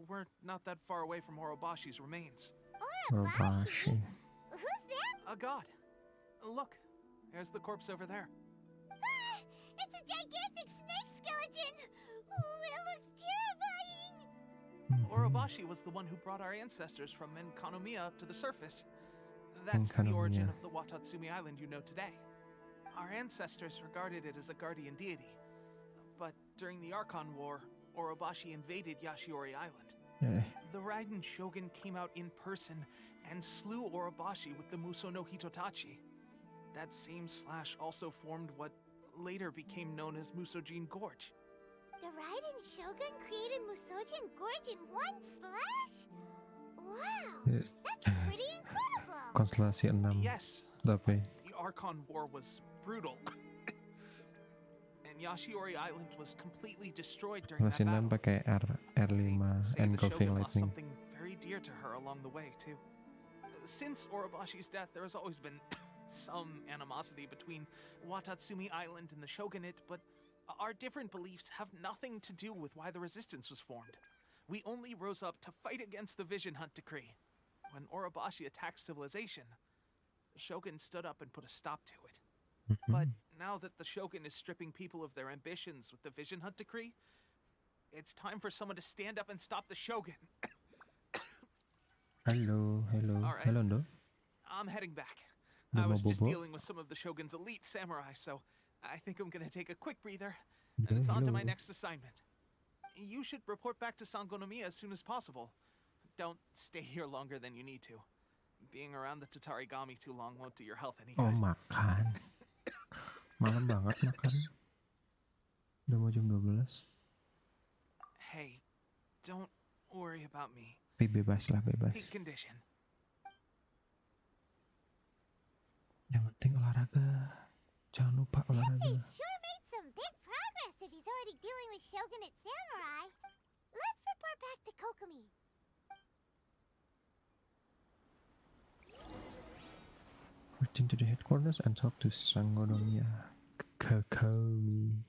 We're not that far away from Orobashi's remains. Orobashi? Who's that? A god. Look, there's the corpse over there. Ah, it's a gigantic snake skeleton! Oh, it looks terrifying! Orobashi was the one who brought our ancestors from Enkanomiya to the surface. That's the origin Enkanomiya. of the Watatsumi Island you know today. Our ancestors regarded it as a guardian deity. But during the Archon War, Orobashi invaded Yashiori Island. The Raiden Shogun came out in person and slew Orobashi with the Muso no Hitotachi. That same slash also formed what later became known as Musojin Gorge. The Raiden Shogun created Musojin Gorge in one slash? Wow, that's pretty incredible! Konstelasi 6. Yes, Tapi the Archon War was brutal. And Yashiori Island was completely destroyed during that Konstelasi 6 battle. pakai R5 Say the engulfing Shogun lost lightning. something very dear to her along the way, too. Since Orobashi's death, there has always been some animosity between Watatsumi Island and the Shogunate, but our different beliefs have nothing to do with why the resistance was formed. We only rose up to fight against the Vision Hunt Decree. When Orobashi attacked civilization, the Shogun stood up and put a stop to it. But now that the Shogun is stripping people of their ambitions with the Vision Hunt Decree, it's time for someone to stand up and stop the Shogun. Hello. All right. Hello, Ndo. I'm heading back. Udah I mau was just bobo? dealing with some of the Shogun's elite samurai, so I think I'm gonna take a quick breather, and it's on to my Hello. next assignment. You should report back to Sangonomiya as soon as possible. Don't stay here longer than you need to. Being around the Tatarigami too long won't do your health any Oh, good. makan. Malam banget makan. Udah mau jam 12. Hey, don't worry about me. Bebas lah, bebas. Peak condition. Yang penting olahraga. Jangan lupa Pepe olahraga. sure made some big progress if he's already dealing with Shogunate samurai. Let's report back to Kokomi. Return to the headquarters and talk to Sangonomiya. Kokomi.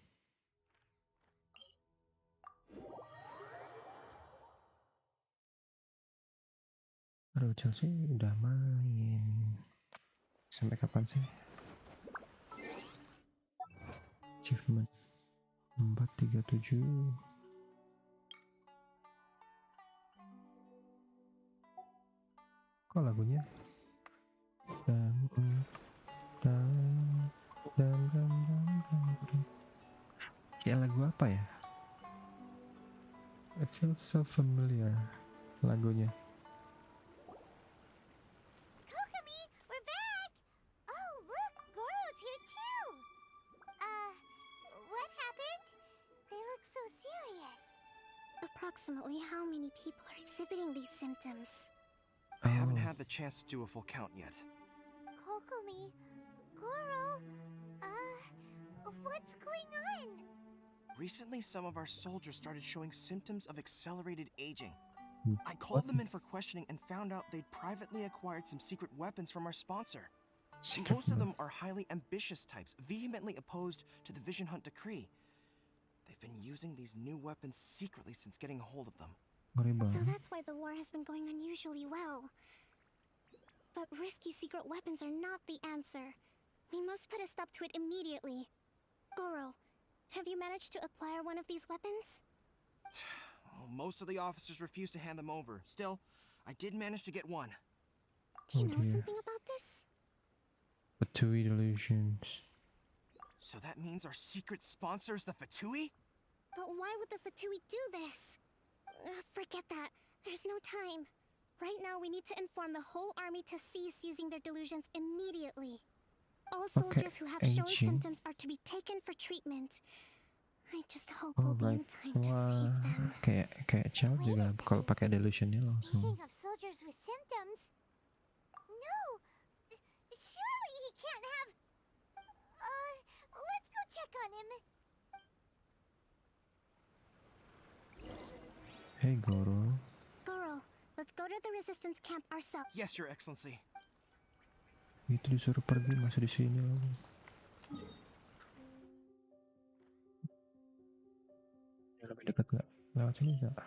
Aduh, Chelsea udah main. Sampai kapan sih? achievement 437. Kok lagunya kayak lagu apa ya? It feels so familiar lagunya. Kokomi, we're back! Oh, look, Goro's here too! What happened? They look so serious. Approximately how many people are exhibiting these symptoms? I haven't had the chance to do a full count yet. Kokomi, Goro, what's going on? Recently, some of our soldiers started showing symptoms of accelerated aging. I called them in for questioning and found out they'd privately acquired some secret weapons from our sponsor. Most of them are highly ambitious types, vehemently opposed to the Vision Hunt decree. They've been using these new weapons secretly since getting a hold of them. So that's why the war has been going unusually well. But risky secret weapons are not the answer. We must put a stop to it immediately. Goro, have you managed to acquire one of these weapons? Most of the officers refused to hand them over. Still, I did manage to get one. Do you know something about this? Fatui delusions. So that means our secret sponsor is the Fatui? But why would the Fatui do this? Forget that. There's no time. Right now, we need to inform the whole army to cease using their delusions immediately. All soldiers who have shown symptoms are to be taken for treatment. I just hope we'll be in time to save them. Kayak child juga kalau pakai delusionnya langsung. Speaking of soldiers with symptoms, no, surely he can't have. Let's go check on him. Hey Goro. Goro, let's go to the resistance camp ourselves. Yes, Your Excellency. Itu disuruh pergi masih di sini lagi. Lebih dekat nggak? Lewat sini nggak?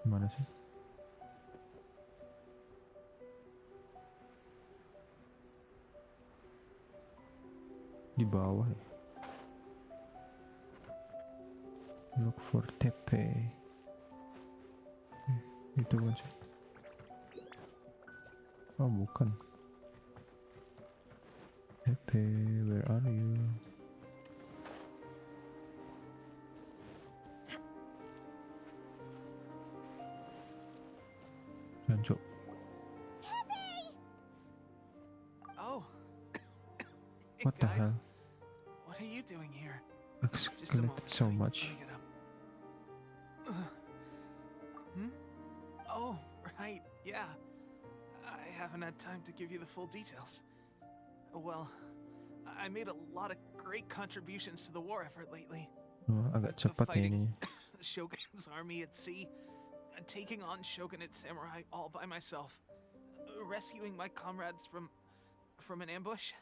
Mana sih? Di bawah ya. Look for TP. Itu kan sih. Oh bukan. TP, where are you? Lanjut. Oh. What the Guys, hell? what are you doing here? Escalated so much. Let me get up. Oh, right, yeah. I haven't had time to give you the full details. Well, I made a lot of great contributions to the war effort lately. Oh, agak cepat ya ini. The Shogun's army at sea, taking on Shogunate samurai all by myself, rescuing my comrades from an ambush.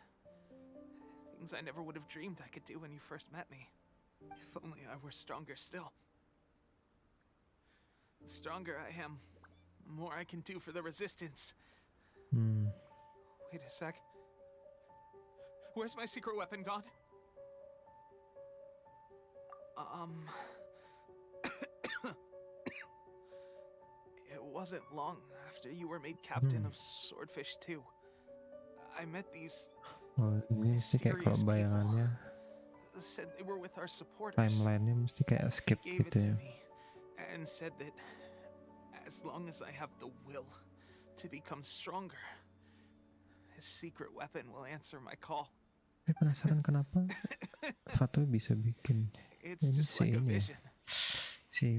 Things I never would have dreamed I could do when you first met me. If only I were stronger still. The stronger I am, the more I can do for the resistance. Wait a sec. Where's my secret weapon gone? It wasn't long after you were made captain of Swordfish 2. I met these Oh, ini mesti kayak kalau bayangannya said they were with our supporters. timelinenya mesti kayak skip Gave gitu it to ya. me and said that as long as I have the will to become stronger, his secret weapon will answer my call. Penasaran kenapa Fatui bisa bikin It's ini just si like a ini ya. vision. Si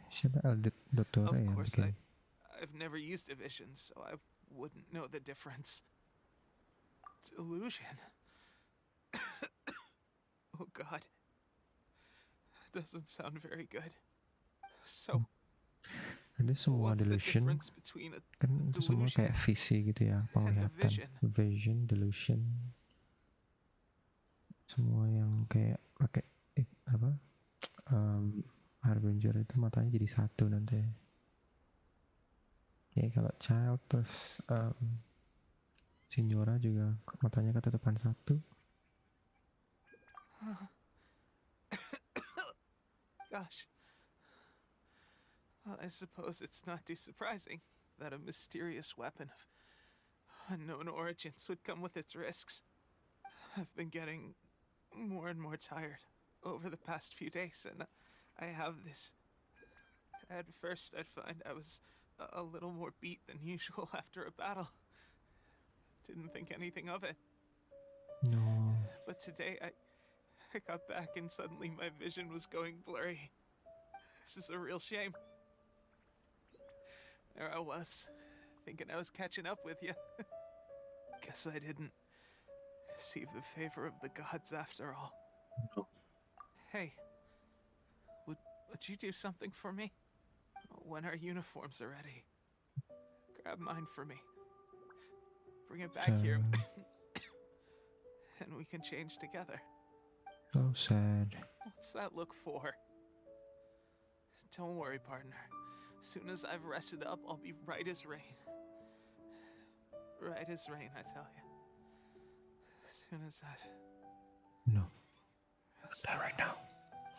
siapa Dottore Of ya course, bikin. I've never used a vision, so I wouldn't know the difference. Delusion. Oh God. Doesn't sound very good. So, Ada semua What's the delusion difference between a kan itu semua delusion kayak visi gitu ya, penglihatan, vision, delusion, semua yang kayak pakai apa harbinger itu matanya jadi satu nanti. Ya kalau child terus Signora juga matanya ketutupan satu. Gosh. Well, I suppose it's not too surprising that a mysterious weapon of unknown origins would come with its risks. I've been getting more and more tired over the past few days, and I have this... At first, I'd find I was a little more beat than usual after a battle. Didn't think anything of it. No. But today, I got back and suddenly my vision was going blurry. This is a real shame. There I was, thinking I was catching up with you. Guess I didn't receive the favor of the gods after all. No. Hey, would you do something for me? When our uniforms are ready, grab mine for me. Bring it back here, and we can change together. So sad. What's that look for? Don't worry, partner. As soon as I've rested up, I'll be right as rain. Right as rain, I tell you. As soon as I've... No. Not right now.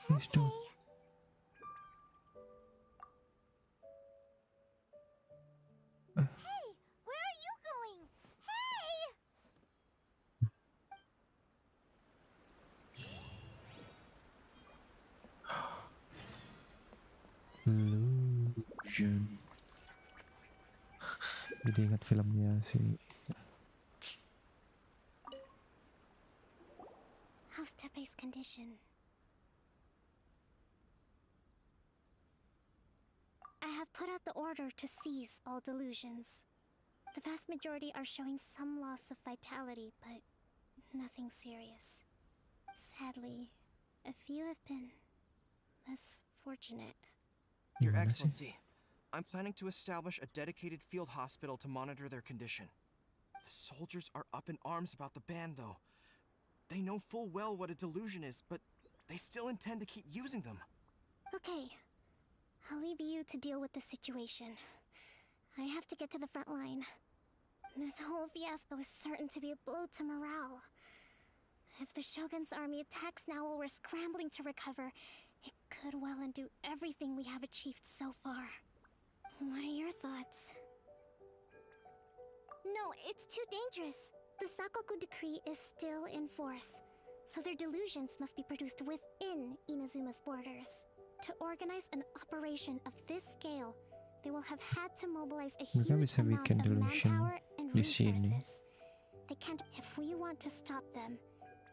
Please don't. Hey, where are you going? Hey! Illusion. Jadi ingat filmnya si How's Tepe's condition? I have put out the order to seize all delusions. The vast majority are showing some loss of vitality, but nothing serious. Sadly, a few have been less fortunate. Your Excellency, I'm planning to establish a dedicated field hospital to monitor their condition. The soldiers are up in arms about the ban, though. They know full well what a delusion is, but they still intend to keep using them. Okay, I'll leave you to deal with the situation. I have to get to the front line. This whole fiasco is certain to be a blow to morale. If the Shogun's army attacks now while we're scrambling to recover, it could well undo everything we have achieved so far. What are your thoughts? No, it's too dangerous. The Sakoku decree is still in force, so their delusions must be produced within Inazuma's borders. To organize an operation of this scale, they will have had to mobilize a huge amount of manpower and resources. They can't... If we want to stop them,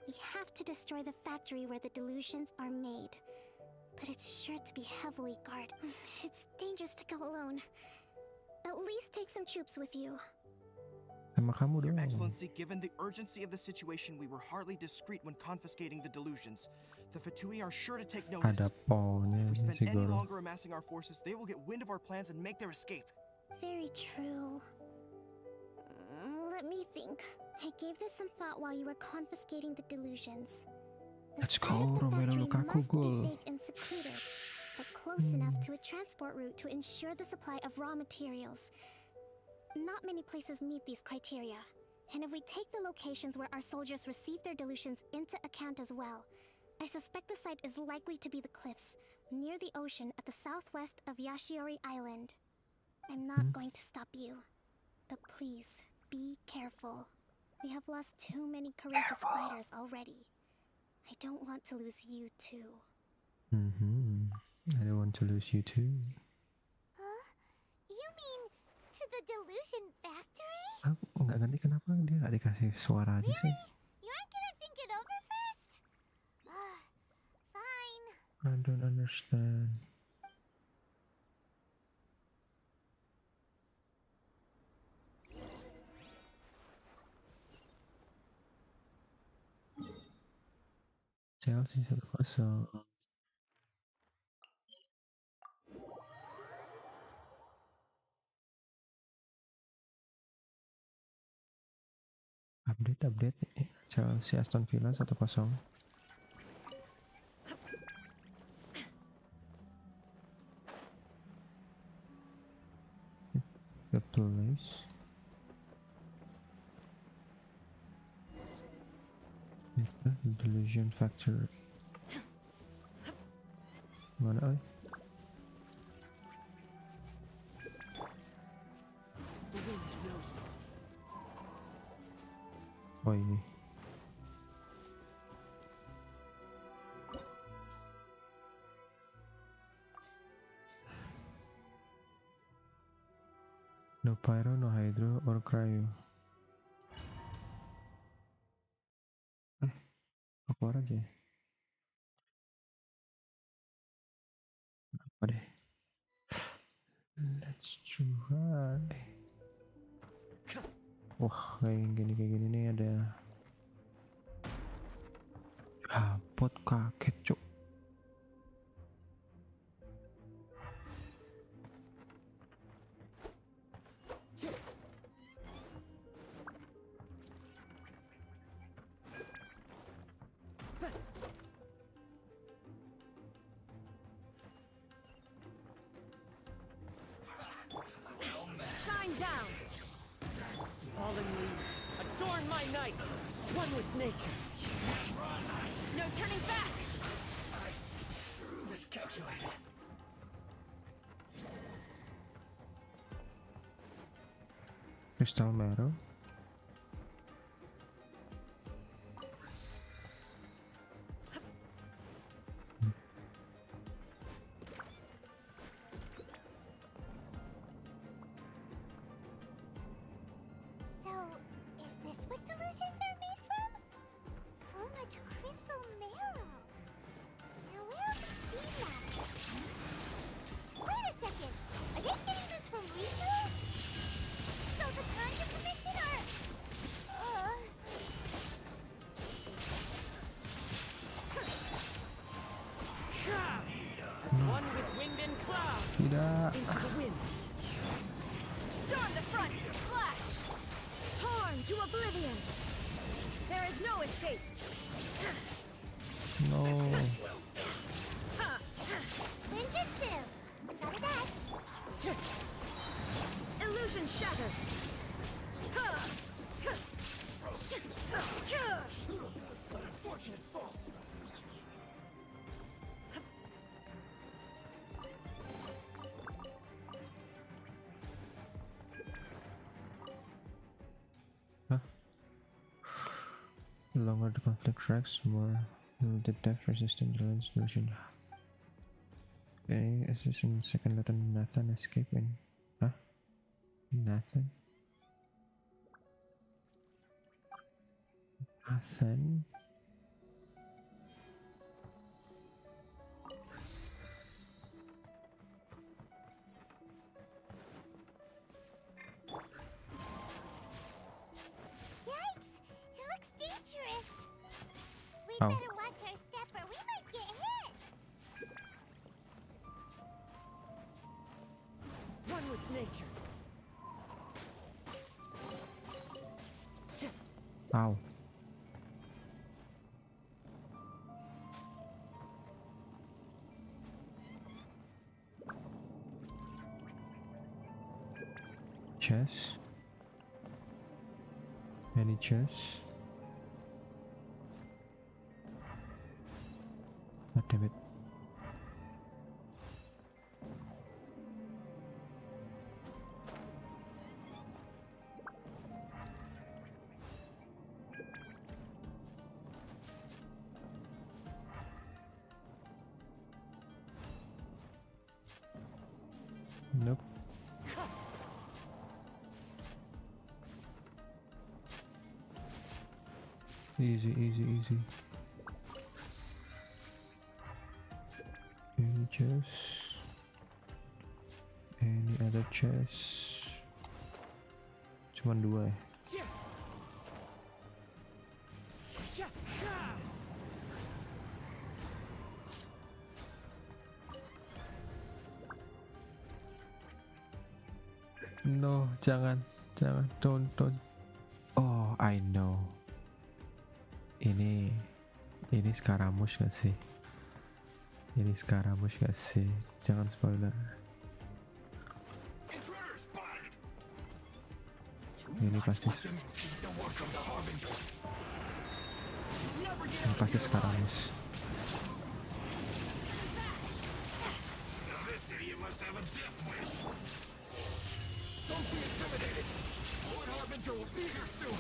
we have to destroy the factory where the delusions are made. But it's sure to be heavily guarded. It's dangerous to go alone. At least take some troops with you. Your Excellency, given the urgency of the situation, we were hardly discreet when confiscating the delusions. The Fatui are sure to take notice. If we spend any longer amassing our forces, they will get wind of our plans and make their escape. Very true. Let me think. I gave this some thought while you were confiscating the delusions. Let's go, Romelu Lukaku goal. Big and secluded, but close enough to a transport route to ensure the supply of raw materials. Not many places meet these criteria, and if we take the locations where our soldiers receive their delusions into account as well, I suspect the site is likely to be the cliffs near the ocean at the southwest of Yashiori Island. I'm not going to stop you, but please be careful. We have lost too many courageous fighters already. I don't want to lose you too. I don't want to lose you too. Huh? You mean to the delusion factory? Nggak ganti, kenapa dia nggak dikasih suara aja sih? You aren't gonna think it over first? Fine. I don't understand. Chelsea 1-0. Update. Chelsea Aston Villa 1-0. The place. Delusion Factory. Mana oi? Oh ini. No pyro, no hydro, or cryo. Apa aja ya? Apa deh? Let's try. Wah, kayak gini nih ada kapot kaget cuk. Shine down. Fallen leaves, adorn my night. One with nature. No turning back. Miscalculated. Crystal Marrow. So, is this what delusions are made from? So much crystal marrow. Now where have we seen that? Wait a second. Are they getting this from Rito? So the Conjure Commission are... As one with wind and cloud. Tidak. Into the wind. Storm the front. Flash. Torn to oblivion. There is no escape. No. Ninjutsu! Got a dash. Illusion shattered. An unfortunate fault. The longer the conflict tracks, more the depth resistant challenge solution. Okay, Assistant Second Lieutenant Nathan escape in. Huh? Nathan? Nathan? Yikes! It looks dangerous. We Ow. better watch our step or we might get hit. One with nature. Ow. Chess? Any chess? God damn it. Nope. Easy. Any chess? Any other chess? Cuman dua ya. No, jangan, don't. Oh, I know. Ini Skaramush gak sih? Ini Skaramush gak sih? Jangan spoiler. Ini pasti Skaramush. Don't be intimidated. Lord Harbinger will be here soon.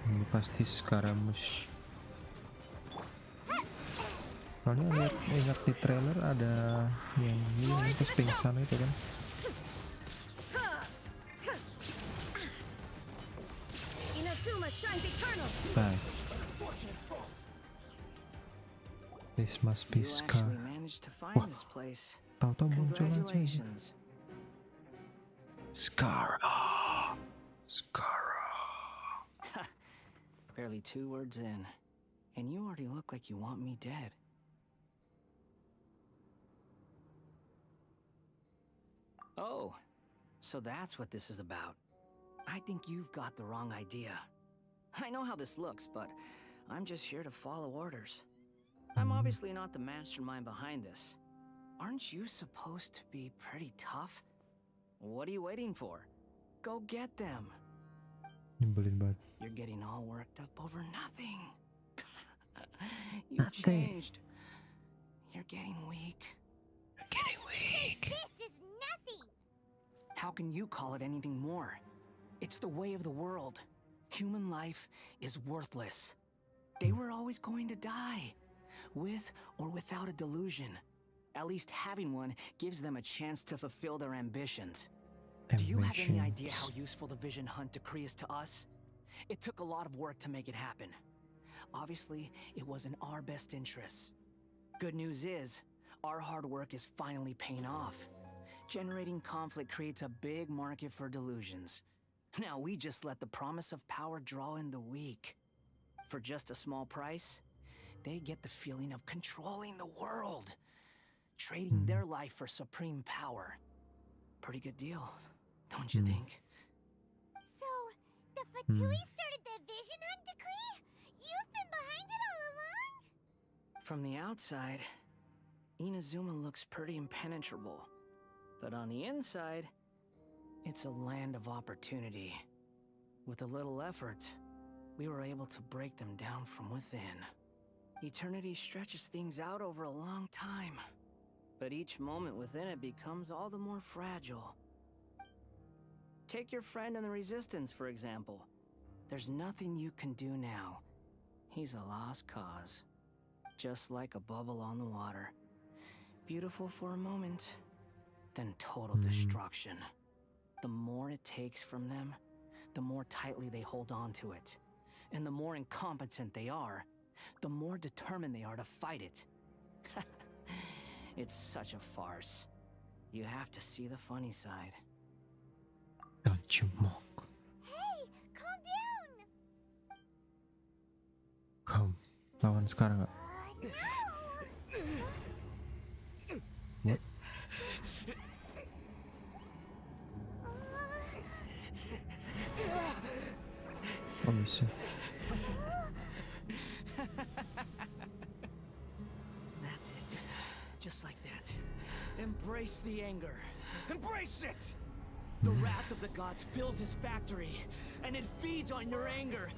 Ini pasti Skaramush. Soalnya ingat di trailer ada yang ini terus pingsan itu kan. Bye. This must be Scar. Wah, tahu-tahu muncul aja. Scar. Barely 2 words in, and you already look like you want me dead. Oh, so that's what this is about. I think you've got the wrong idea. I know how this looks, but I'm just here to follow orders. I'm obviously not the mastermind behind this. Aren't you supposed to be pretty tough? What are you waiting for? Go get them. Nyebelin banget. You're getting all worked up over nothing. You've changed. You're getting weak. This is nothing! How can you call it anything more? It's the way of the world. Human life is worthless. They were always going to die, with or without a delusion. At least having one gives them a chance to fulfill their ambitions. Do you have any idea how useful the Vision Hunt decree is to us? It took a lot of work to make it happen. Obviously, it was in our best interests. Good news is, our hard work is finally paying off. Generating conflict creates a big market for delusions. Now we just let the promise of power draw in the weak. For just a small price, they get the feeling of controlling the world, trading their life for supreme power. Pretty good deal, don't you think? So, the Fatui started the Vision Hunt decree? You've been behind it all along? From the outside, Inazuma looks pretty impenetrable. But on the inside, it's a land of opportunity. With a little effort, we were able to break them down from within. Eternity stretches things out over a long time, but each moment within it becomes all the more fragile. Take your friend in the Resistance, for example. There's nothing you can do now. He's a lost cause. Just like a bubble on the water. Beautiful for a moment, then total destruction. The more it takes from them, the more tightly they hold on to it. And the more incompetent they are, the more determined they are to fight it. It's such a farce. You have to see the funny side. Don't you mock. Hey, calm down! Come, lawan sekarang nggak? What? Oh, bisa. That's it. Just like that. Embrace the anger. Embrace it! The wrath of the gods fills his factory, and it feeds on your anger.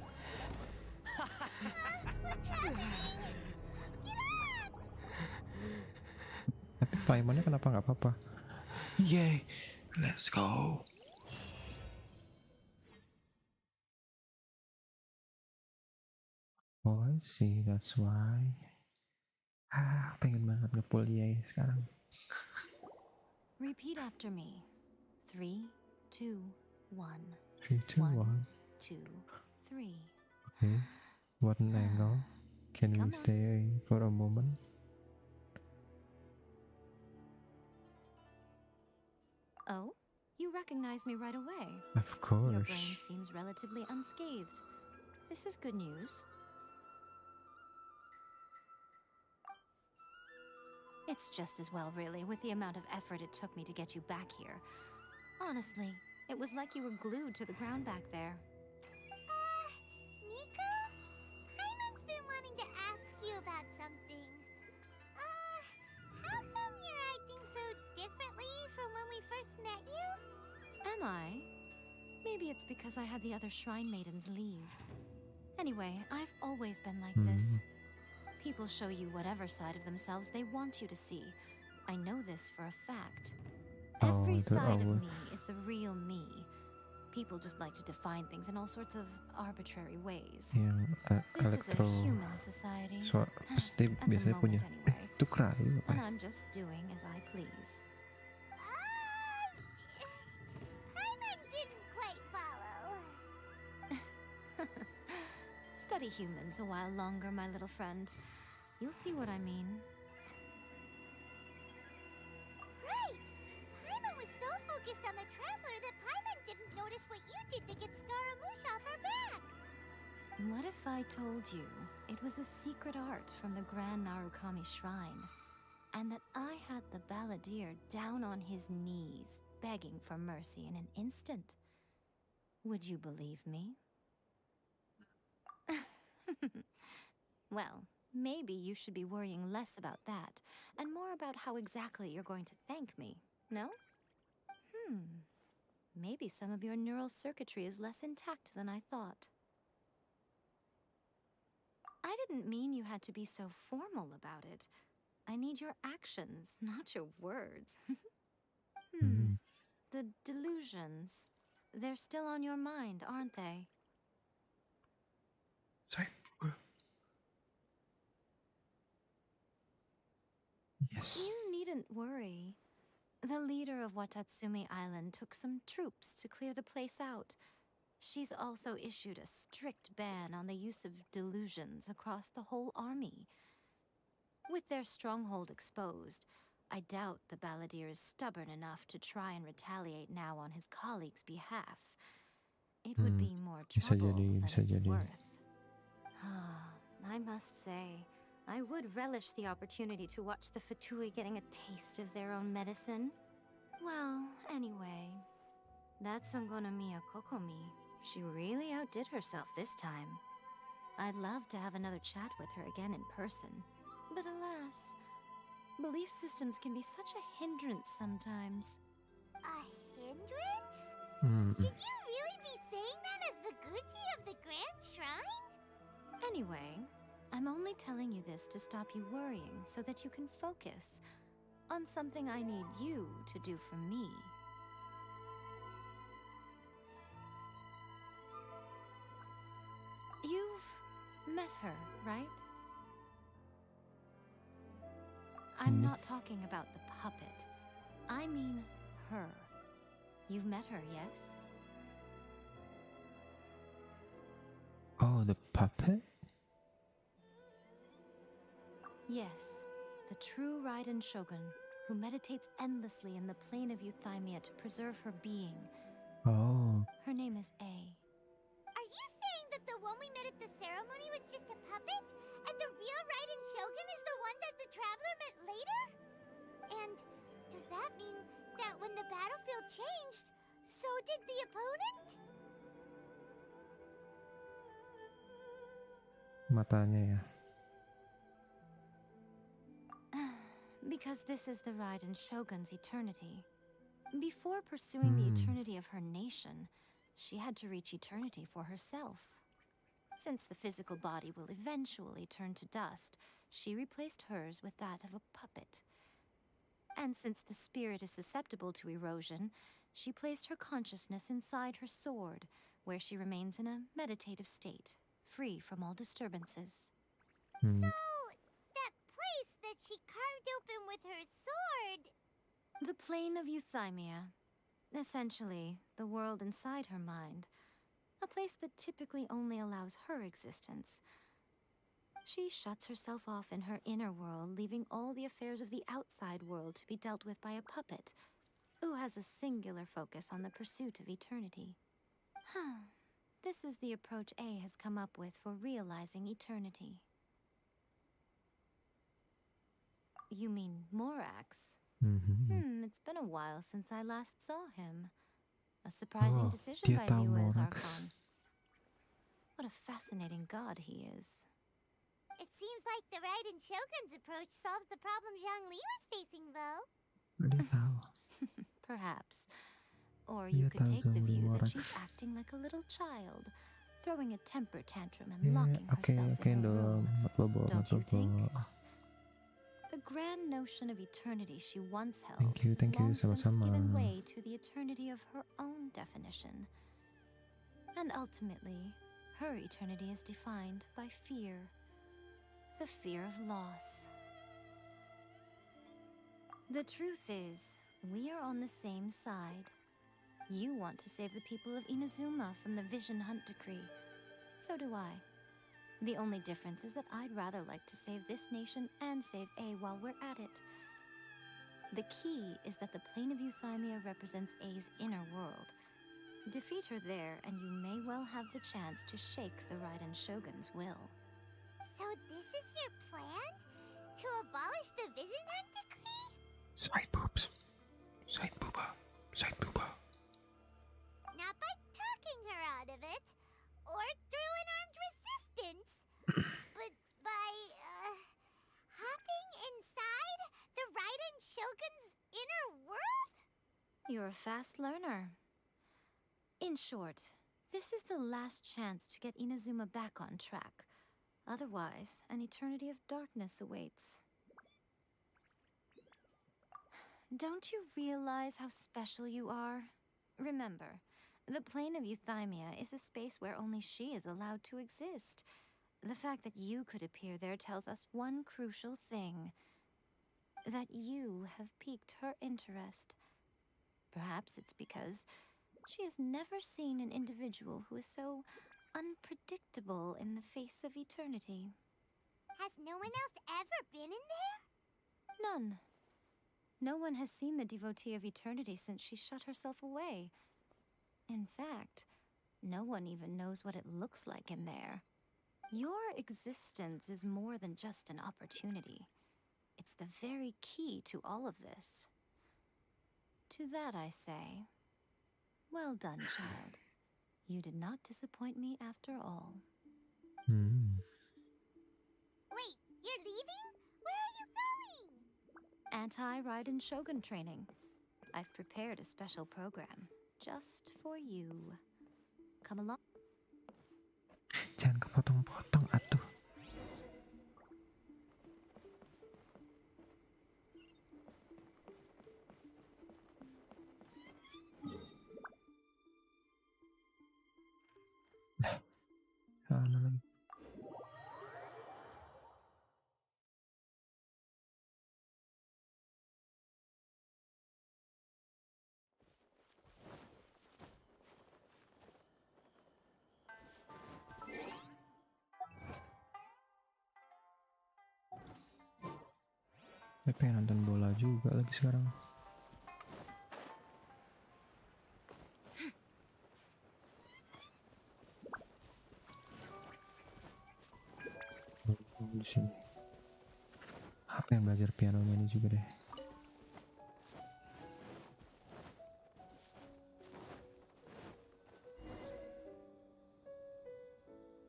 Tapi Paimonnya kenapa nggak apa-apa? Yay, let's go. Oh, I see, that's why. Pengen banget nge-pull Yay sekarang. Repeat after me. 3, 2, 1. 3, 2, 1. 2, 3. Okay. What an angle. Can we stay for a moment? Oh, you recognize me right away. Of course. Your brain seems relatively unscathed. This is good news. It's just as well, really, with the amount of effort it took me to get you back here. Honestly, it was like you were glued to the ground back there. Miko? Paimon's been wanting to ask you about something. How come you're acting so differently from when we first met you? Am I? Maybe it's because I had the other Shrine Maidens leave. Anyway, I've always been like this. People show you whatever side of themselves they want you to see. I know this for a fact. Every side of me is the real me. People just like to define things in all sorts of arbitrary ways. This is a human society. Pasti At the biasanya punya. moment anyway. Itu cry. And I'm just doing as I please. Paimon didn't quite follow. Study humans a while longer, my little friend. You'll see what I mean. Right! Paimon was so focused on the Traveler that Paimon didn't notice what you did to get Scaramouche off our backs. What if I told you it was a secret art from the Grand Narukami Shrine, and that I had the balladeer down on his knees, begging for mercy in an instant? Would you believe me? Well, maybe you should be worrying less about that, and more about how exactly you're going to thank me, no? Maybe some of your neural circuitry is less intact than I thought. I didn't mean you had to be so formal about it. I need your actions, not your words. The delusions. They're still on your mind, aren't they? Sorry. Yes. You needn't worry. The leader of Watatsumi Island took some troops to clear the place out. She's also issued a strict ban on the use of delusions across the whole army. With their stronghold exposed, I doubt the balladeer is stubborn enough to try and retaliate now on his colleagues' behalf. It would be more trouble than it's worth. I must say, I would relish the opportunity to watch the Fatui getting a taste of their own medicine. Well, anyway, that Sangonomiya Kokomi, she really outdid herself this time. I'd love to have another chat with her again in person, but alas, belief systems can be such a hindrance sometimes. A hindrance? Should you really be saying that as the Gucci of the Grand Shrine? Anyway, I'm only telling you this to stop you worrying so that you can focus on something I need you to do for me. You've met her, right? I'm not talking about the puppet. I mean her. You've met her, yes? Oh, the puppet? Yes, the true Raiden Shogun, who meditates endlessly in the plane of Euthymia to preserve her being. Oh. Her name is A. Are you saying that the one we met at the ceremony was just a puppet? And the real Raiden Shogun is the one that the Traveler met later? And does that mean that when the battlefield changed, so did the opponent? Matanya ya. Because this is the Raiden Shogun's eternity. Before pursuing the eternity of her nation, she had to reach eternity for herself. Since the physical body will eventually turn to dust, she replaced hers with that of a puppet. And since the spirit is susceptible to erosion, she placed her consciousness inside her sword, where she remains in a meditative state, free from all disturbances. So, that place that she carved open with her sword... The plane of Euthymia. Essentially, the world inside her mind. A place that typically only allows her existence. She shuts herself off in her inner world, leaving all the affairs of the outside world to be dealt with by a puppet, who has a singular focus on the pursuit of eternity. This is the approach A has come up with for realizing eternity. You mean Morax? It's been a while since I last saw him. A surprising decision dia by tahu Miwa's Morax. Archon. What a fascinating god he is. It seems like the Raiden Shogun's approach solves the problem Zhang Li was facing, though. Dia tahu. Perhaps. Or you Dia could tahu take the Zhang Li view that Morax. she's acting like a little child, throwing a temper tantrum and Yeah, locking herself in her room. Don't you think? The grand notion of eternity she once held Thank you, has long since sama-sama. given way to the eternity of her own definition. And ultimately, her eternity is defined by fear. The fear of loss. The truth is, we are on the same side. You want to save the people of Inazuma from the Vision Hunt Decree. So do I. The only difference is that I'd rather like to save this nation and save A while we're at it. The key is that the plane of Euthymia represents A's inner world. Defeat her there, and you may well have the chance to shake the Raiden Shogun's will. So this is your plan? To abolish the Vision Hunt Decree? Side boobs. Side booba. Side booba. Not by talking her out of it, or through an armed resistance, but by, hopping inside the Raiden Shogun's inner world? You're a fast learner. In short, this is the last chance to get Inazuma back on track. Otherwise, an eternity of darkness awaits. Don't you realize how special you are? Remember, the plane of Euthymia is a space where only she is allowed to exist. The fact that you could appear there tells us one crucial thing. That you have piqued her interest. Perhaps it's because she has never seen an individual who is so unpredictable in the face of eternity. Has no one else ever been in there? None. No one has seen the devotee of eternity since she shut herself away. In fact, no one even knows what it looks like in there. Your existence is more than just an opportunity. It's the very key to all of this. To that I say, well done, child. You did not disappoint me after all. Wait, you're leaving? Where are you going? Anti-Raiden Shogun training. I've prepared a special program just for you. Come along. Jangan kepotong-potong atuh. Sana lagi. Saya pengen nonton bola juga lagi sekarang. Di sini. Apa yang belajar pianonya ini juga deh.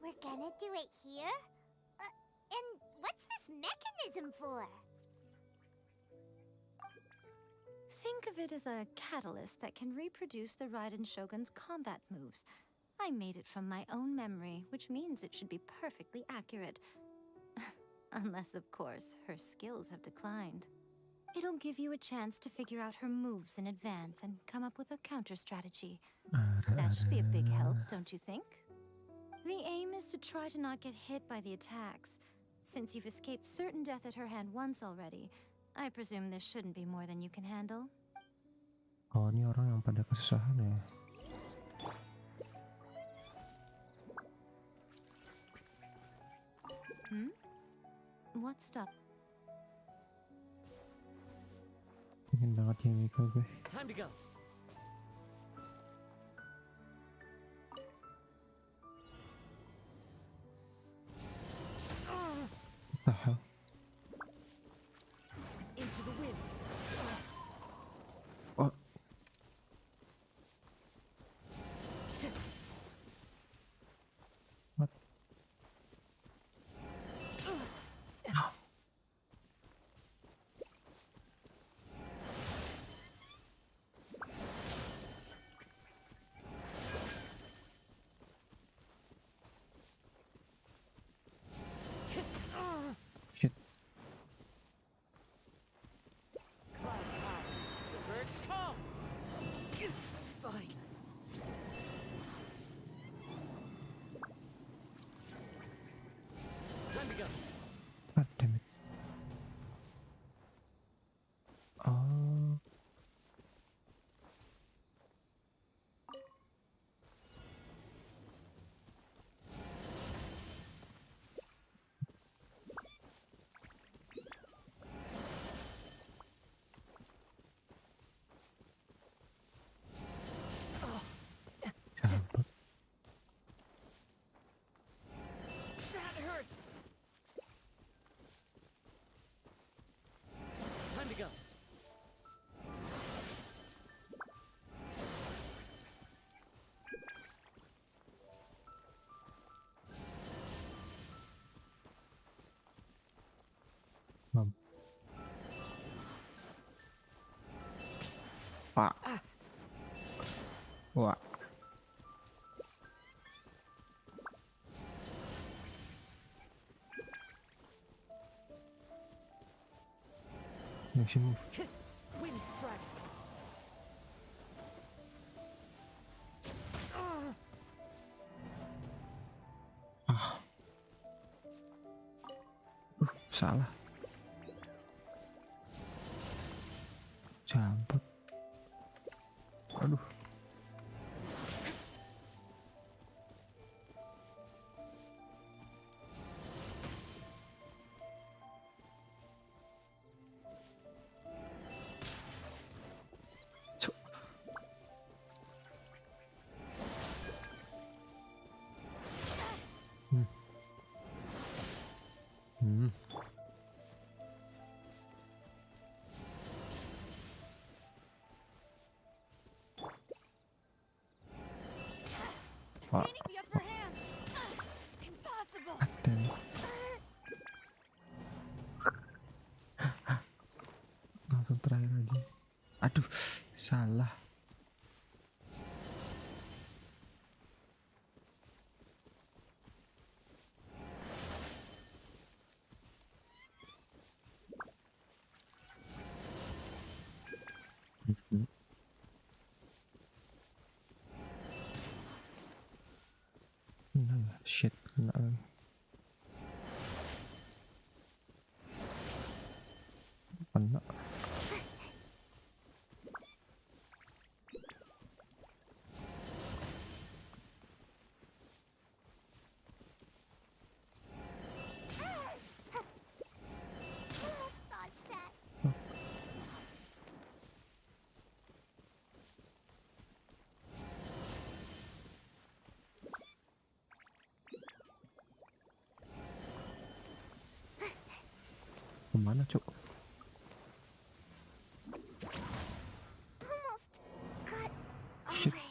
We're gonna do it here? And what's this mechanism for? Think of it as a catalyst that can reproduce the Raiden Shogun's combat moves. I made it from my own memory, which means it should be perfectly accurate. Unless, of course, her skills have declined. It'll give you a chance to figure out her moves in advance and come up with a counter strategy. That should be a big help, don't you think? The aim is to try to not get hit by the attacks. Since you've escaped certain death at her hand once already, I presume this shouldn't be more than you can handle. Oh, ini orang yang pada kesusahan ya. What's up? Pengen banget ya Mika gue. Time to go. What the hell? to go. God damn it. Oh. Jambak. That hurts. Time to go. Mam. Pak. Wah. Action move. Wind strike. Ah. Salah. Jambak. Aduh. Cuk. Hmm. Hmm. Pak. Gaining the upper hand. Impossible. Dan langsung terakhir aja. Aduh, salah. Nah, shit, kena lagi. Kena. Almost dodged that. Kemana, Cuk? Almost got Shit. away.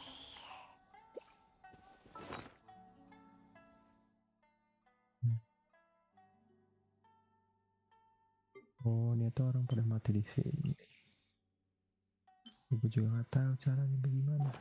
Oh, ini tuh orang pada mati di sini. Ibu juga nggak tahu caranya bagaimana.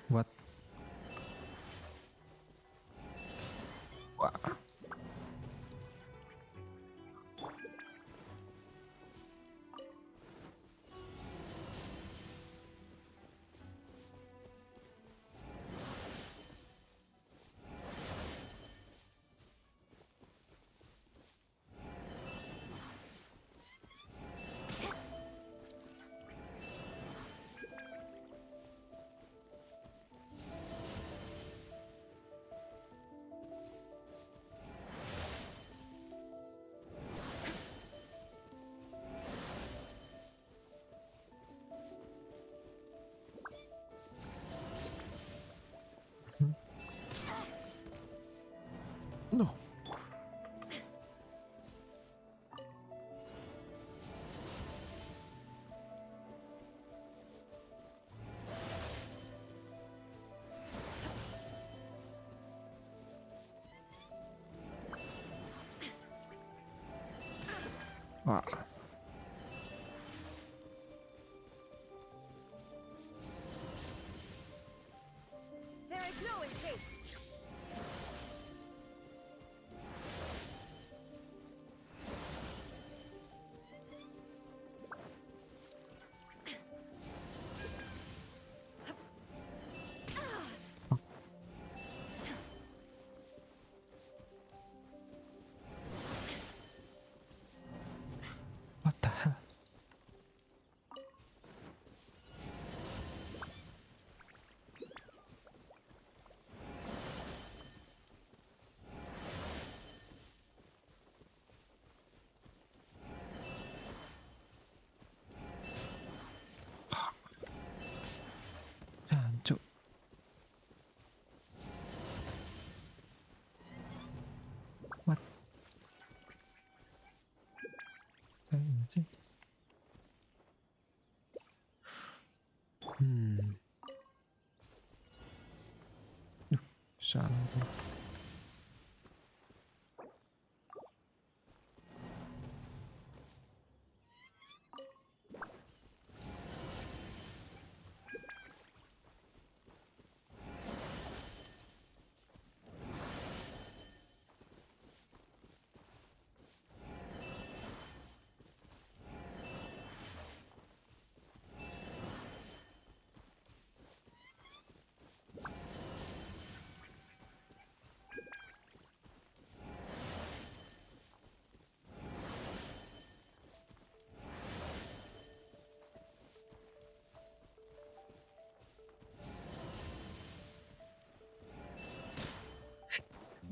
What? Wah. No. Wah. Sana tuh.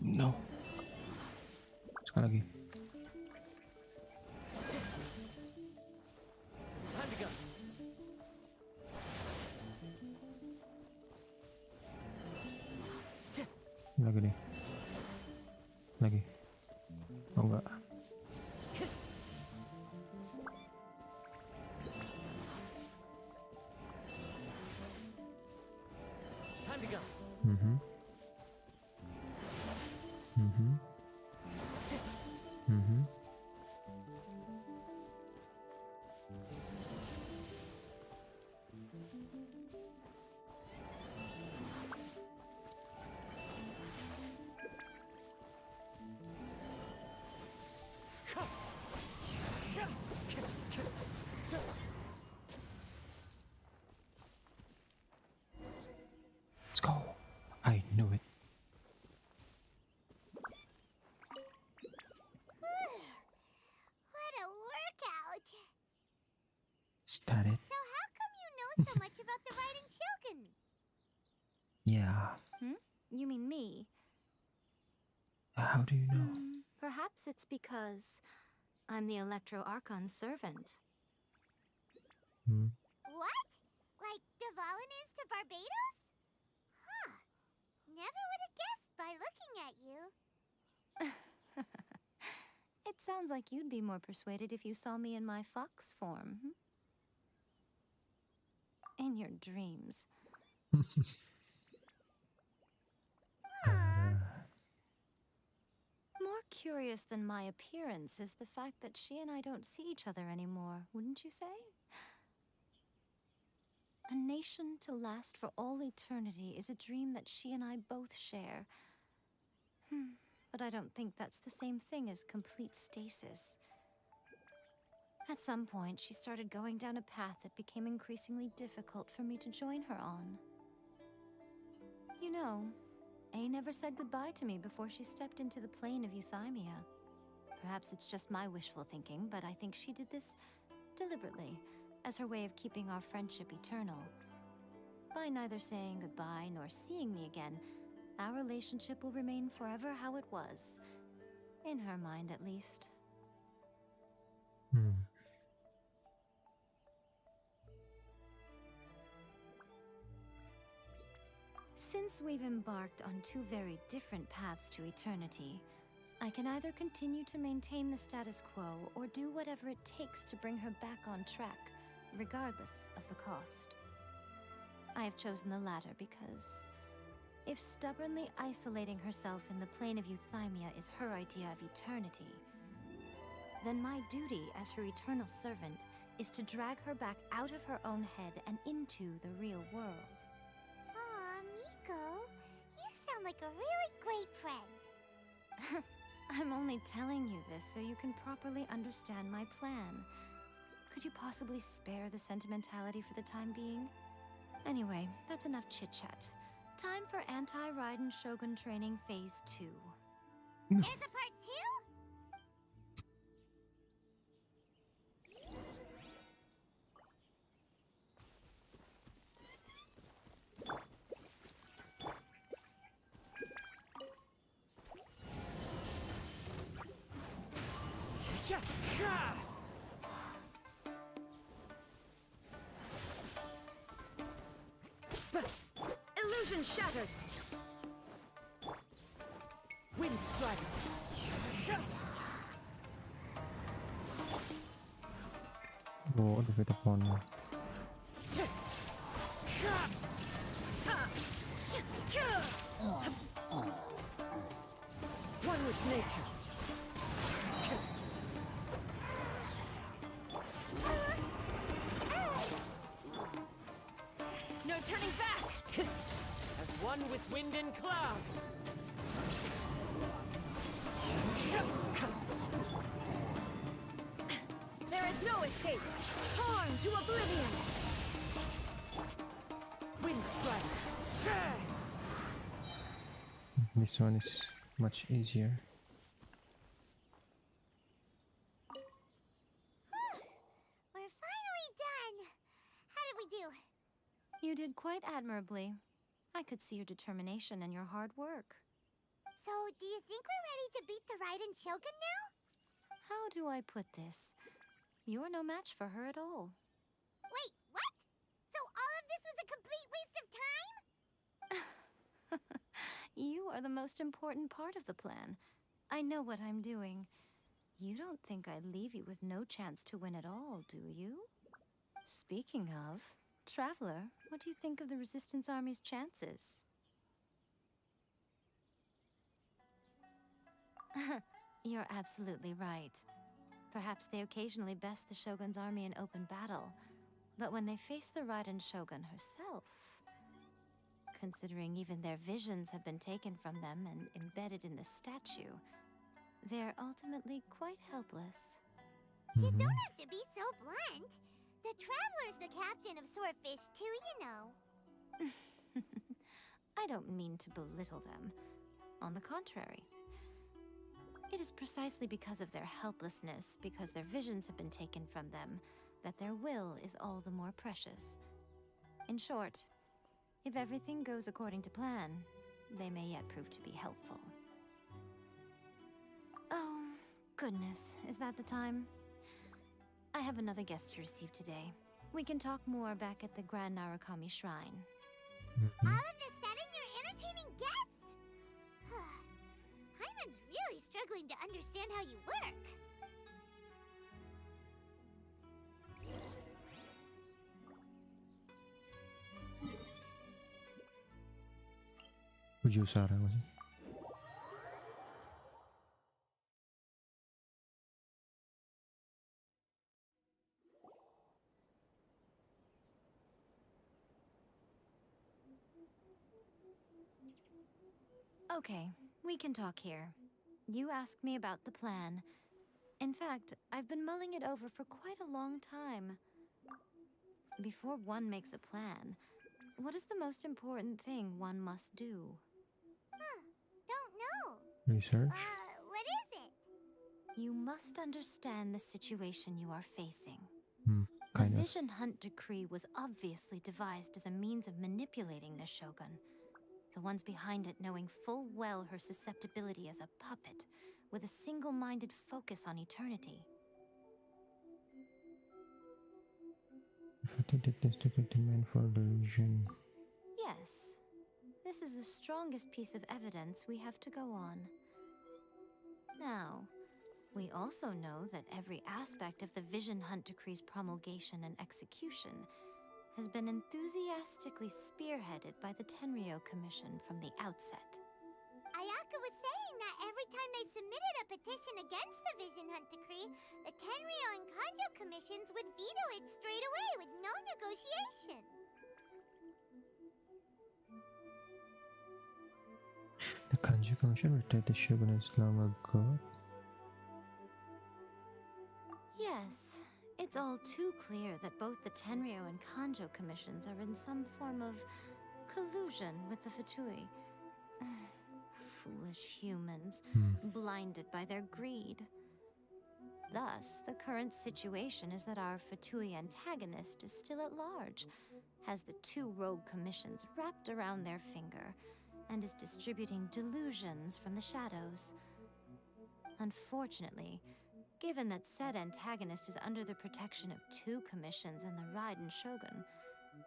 No. Sekali lagi. Time to go. Lagi deh. Lagi. Oh enggak. Time to go. Mhm. Mhm. Mhm. Let's go. I knew it. What a workout! Started. So how come you know so much about the riding Shogun? Yeah. You mean me? How do you know? Perhaps it's because I'm the Electro Archon's servant. What? Like Devalin is to Barbados? Huh. Never would have guessed by looking at you. It sounds like you'd be more persuaded if you saw me in my fox form. In your dreams. More curious than my appearance is the fact that she and I don't see each other anymore, wouldn't you say? A nation to last for all eternity is a dream that she and I both share. But I don't think that's the same thing as complete stasis. At some point, she started going down a path that became increasingly difficult for me to join her on. You know, A never said goodbye to me before she stepped into the plane of euthymia. Perhaps it's just my wishful thinking, but I think she did this deliberately, as her way of keeping our friendship eternal. By neither saying goodbye nor seeing me again, our relationship will remain forever how it was. In her mind, at least. Since we've embarked on two very different paths to eternity, I can either continue to maintain the status quo or do whatever it takes to bring her back on track, regardless of the cost. I have chosen the latter because if stubbornly isolating herself in the plane of euthymia is her idea of eternity, then my duty as her eternal servant is to drag her back out of her own head and into the real world. Aw, Miko, you sound like a really great friend. I'm only telling you this so you can properly understand my plan. Could you possibly spare the sentimentality for the time being? Anyway, that's enough chit-chat. Time for Anti-Raiden Shogun Training Phase 2. There's a part 2? Illusion shattered. Wind strike. Oh, defeat opponent. good nature. No turning back! As one with wind and cloud. There is no escape! Torn to oblivion! Wind strike! This one is much easier. We're finally done. How did we do? You did quite admirably. I could see your determination and your hard work. So, do you think we're ready to beat the Raiden Shogun now? How do I put this? You're no match for her at all. Wait, what? So all of this was a complete waste of time? You are the most important part of the plan. I know what I'm doing. You don't think I'd leave you with no chance to win at all, do you? Speaking of, Traveler, what do you think of the Resistance Army's chances? You're absolutely right. Perhaps they occasionally best the Shogun's army in open battle, but when they face the Raiden Shogun herself, considering even their visions have been taken from them and embedded in the statue, they're ultimately quite helpless. You don't have to be so blunt. The Traveler's the captain of Swordfish too, you know. I don't mean to belittle them. On the contrary. It is precisely because of their helplessness, because their visions have been taken from them, that their will is all the more precious. In short, if everything goes according to plan, they may yet prove to be helpful. Oh, goodness, is that the time? I have another guest to receive today. We can talk more back at the Grand Narukami Shrine. All of a sudden, you're entertaining guests? Hyman's really struggling to understand how you work. Would you Sarah? Okay, we can talk here. You asked me about the plan. In fact, I've been mulling it over for quite a long time. Before one makes a plan, what is the most important thing one must do? Don't know. Research? What is it? You must understand the situation you are facing. Kind The of. Vision Hunt Decree was obviously devised as a means of manipulating the Shogun. The ones behind it knowing full well her susceptibility as a puppet, with a single-minded focus on eternity. Demand for delusion. Yes, this is the strongest piece of evidence we have to go on. Now, we also know that every aspect of the Vision Hunt Decree's promulgation and execution has been enthusiastically spearheaded by the Tenryou Commission from the outset. Ayaka was saying that every time they submitted a petition against the Vision Hunt Decree, the Tenryou and Kanjo commissions would veto it straight away with no negotiation. The Kanji Commission retired the shogun as long ago. Yes, it's all too clear that both the Tenryou and Kanjo commissions are in some form of collusion with the Fatui. Foolish humans, blinded by their greed. Thus, the current situation is that our Fatui antagonist is still at large, has the two rogue commissions wrapped around their finger, and is distributing delusions from the shadows. Unfortunately, given that said antagonist is under the protection of two commissions and the Raiden Shogun,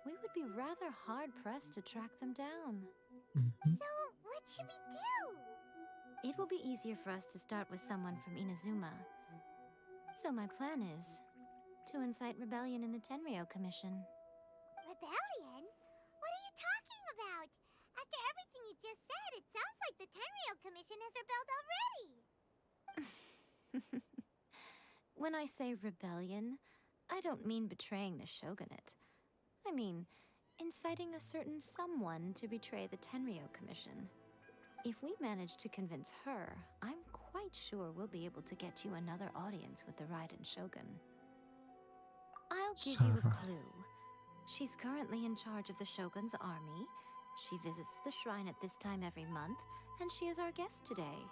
we would be rather hard-pressed to track them down. So, what should we do? It will be easier for us to start with someone from Inazuma. So my plan is to incite rebellion in the Tenryou Commission. Rebellion? What are you talking about? After everything you just said, it sounds like the Tenryou Commission Commission has rebelled already! When I say rebellion, I don't mean betraying the shogunate. I mean, inciting a certain someone to betray the Tenryou Commission. If we manage to convince her, I'm quite sure we'll be able to get you another audience with the Raiden Shogun. I'll give you a Sarah. clue. She's currently in charge of the Shogun's army. She visits the shrine at this time every month, and she is our guest today.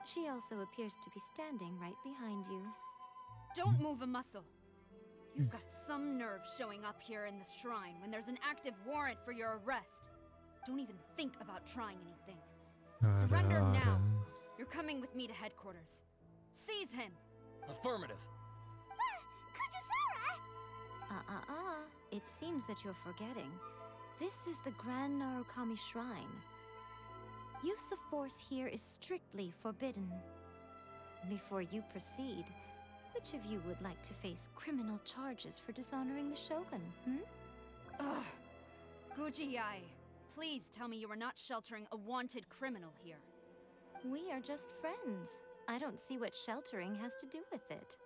She also appears to be standing right behind you. Don't move a muscle. You've got some nerve showing up here in the shrine when there's an active warrant for your arrest. Don't even think about trying anything. Surrender now. You're coming with me to headquarters. Seize him! Affirmative. Kujusara! It seems that you're forgetting. This is the Grand Narukami Shrine. Use of force here is strictly forbidden. Before you proceed, which of you would like to face criminal charges for dishonoring the Shogun, Ugh. Guji-ai, please tell me you are not sheltering a wanted criminal here. We are just friends. I don't see what sheltering has to do with it.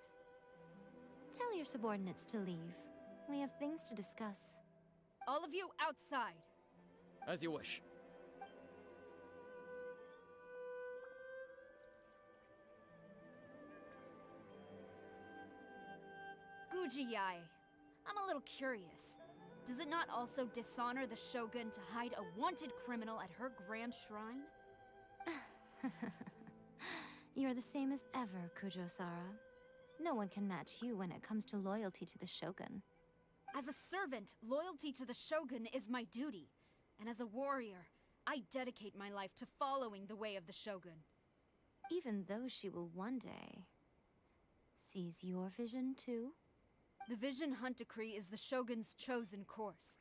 Tell your subordinates to leave. We have things to discuss. All of you outside. As you wish. Guji-ai, I'm a little curious. Does it not also dishonor the Shogun to hide a wanted criminal at her grand shrine? You're the same as ever, Kujo-sara. No one can match you when it comes to loyalty to the Shogun. As a servant, loyalty to the Shogun is my duty. And as a warrior, I dedicate my life to following the way of the Shogun. Even though she will one day seize your vision too? The Vision Hunt Decree is the Shogun's chosen course,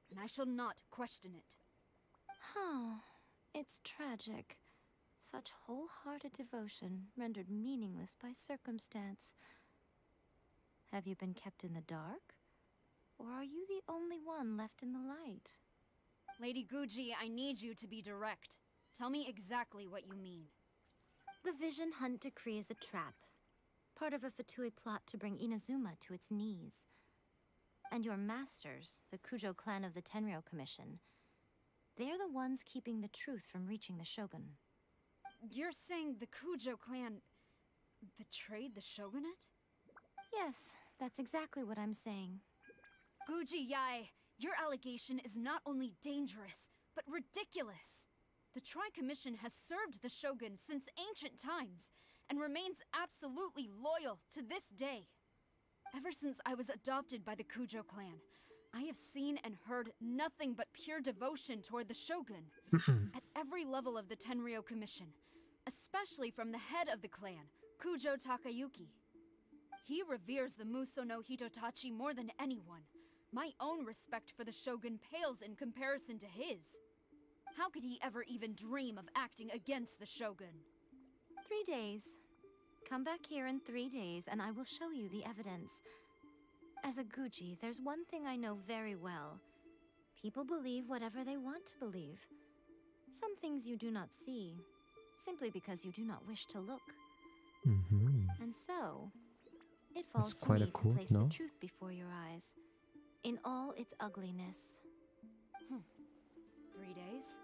and I shall not question it. It's tragic. Such wholehearted devotion rendered meaningless by circumstance. Have you been kept in the dark? Or are you the only one left in the light? Lady Guji, I need you to be direct. Tell me exactly what you mean. The Vision Hunt Decree is a trap. Part of a Fatui plot to bring Inazuma to its knees. And your masters, the Kujo clan of the Tenryou Commission, they're the ones keeping the truth from reaching the Shogun. You're saying the Kujo clan betrayed the Shogunate? Yes, that's exactly what I'm saying. Guji-ai, your allegation is not only dangerous, but ridiculous. The Tri-Commission has served the Shogun since ancient times, and remains absolutely loyal to this day. Ever since I was adopted by the Kujo clan, I have seen and heard nothing but pure devotion toward the Shogun. At every level of the Tenryou Commission, especially from the head of the clan, Kujo Takayuki. He reveres the Muso no Hitotachi more than anyone. My own respect for the Shogun pales in comparison to his. How could he ever even dream of acting against the Shogun? 3 days. Come back here in 3 days and I will show you the evidence. As a Guji, there's one thing I know very well. People believe whatever they want to believe. Some things you do not see, simply because you do not wish to look. And so, it falls to me to place the truth before your eyes, in all its ugliness. 3 days?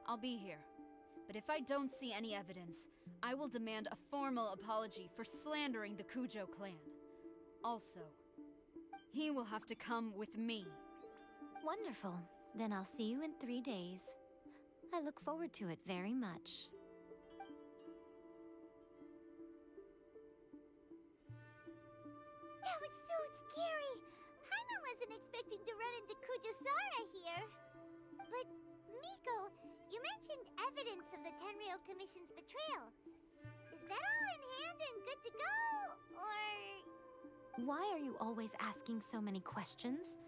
I'll be here. But if I don't see any evidence, I will demand a formal apology for slandering the Kujo clan. Also, he will have to come with me. Wonderful. Then I'll see you in 3 days. I look forward to it very much. That was so scary! Paimon wasn't expecting to run into Kujusara here. But, Miko, you mentioned evidence of the Tenryou Commission's betrayal. Is that all in hand and good to go, or...? Why are you always asking so many questions?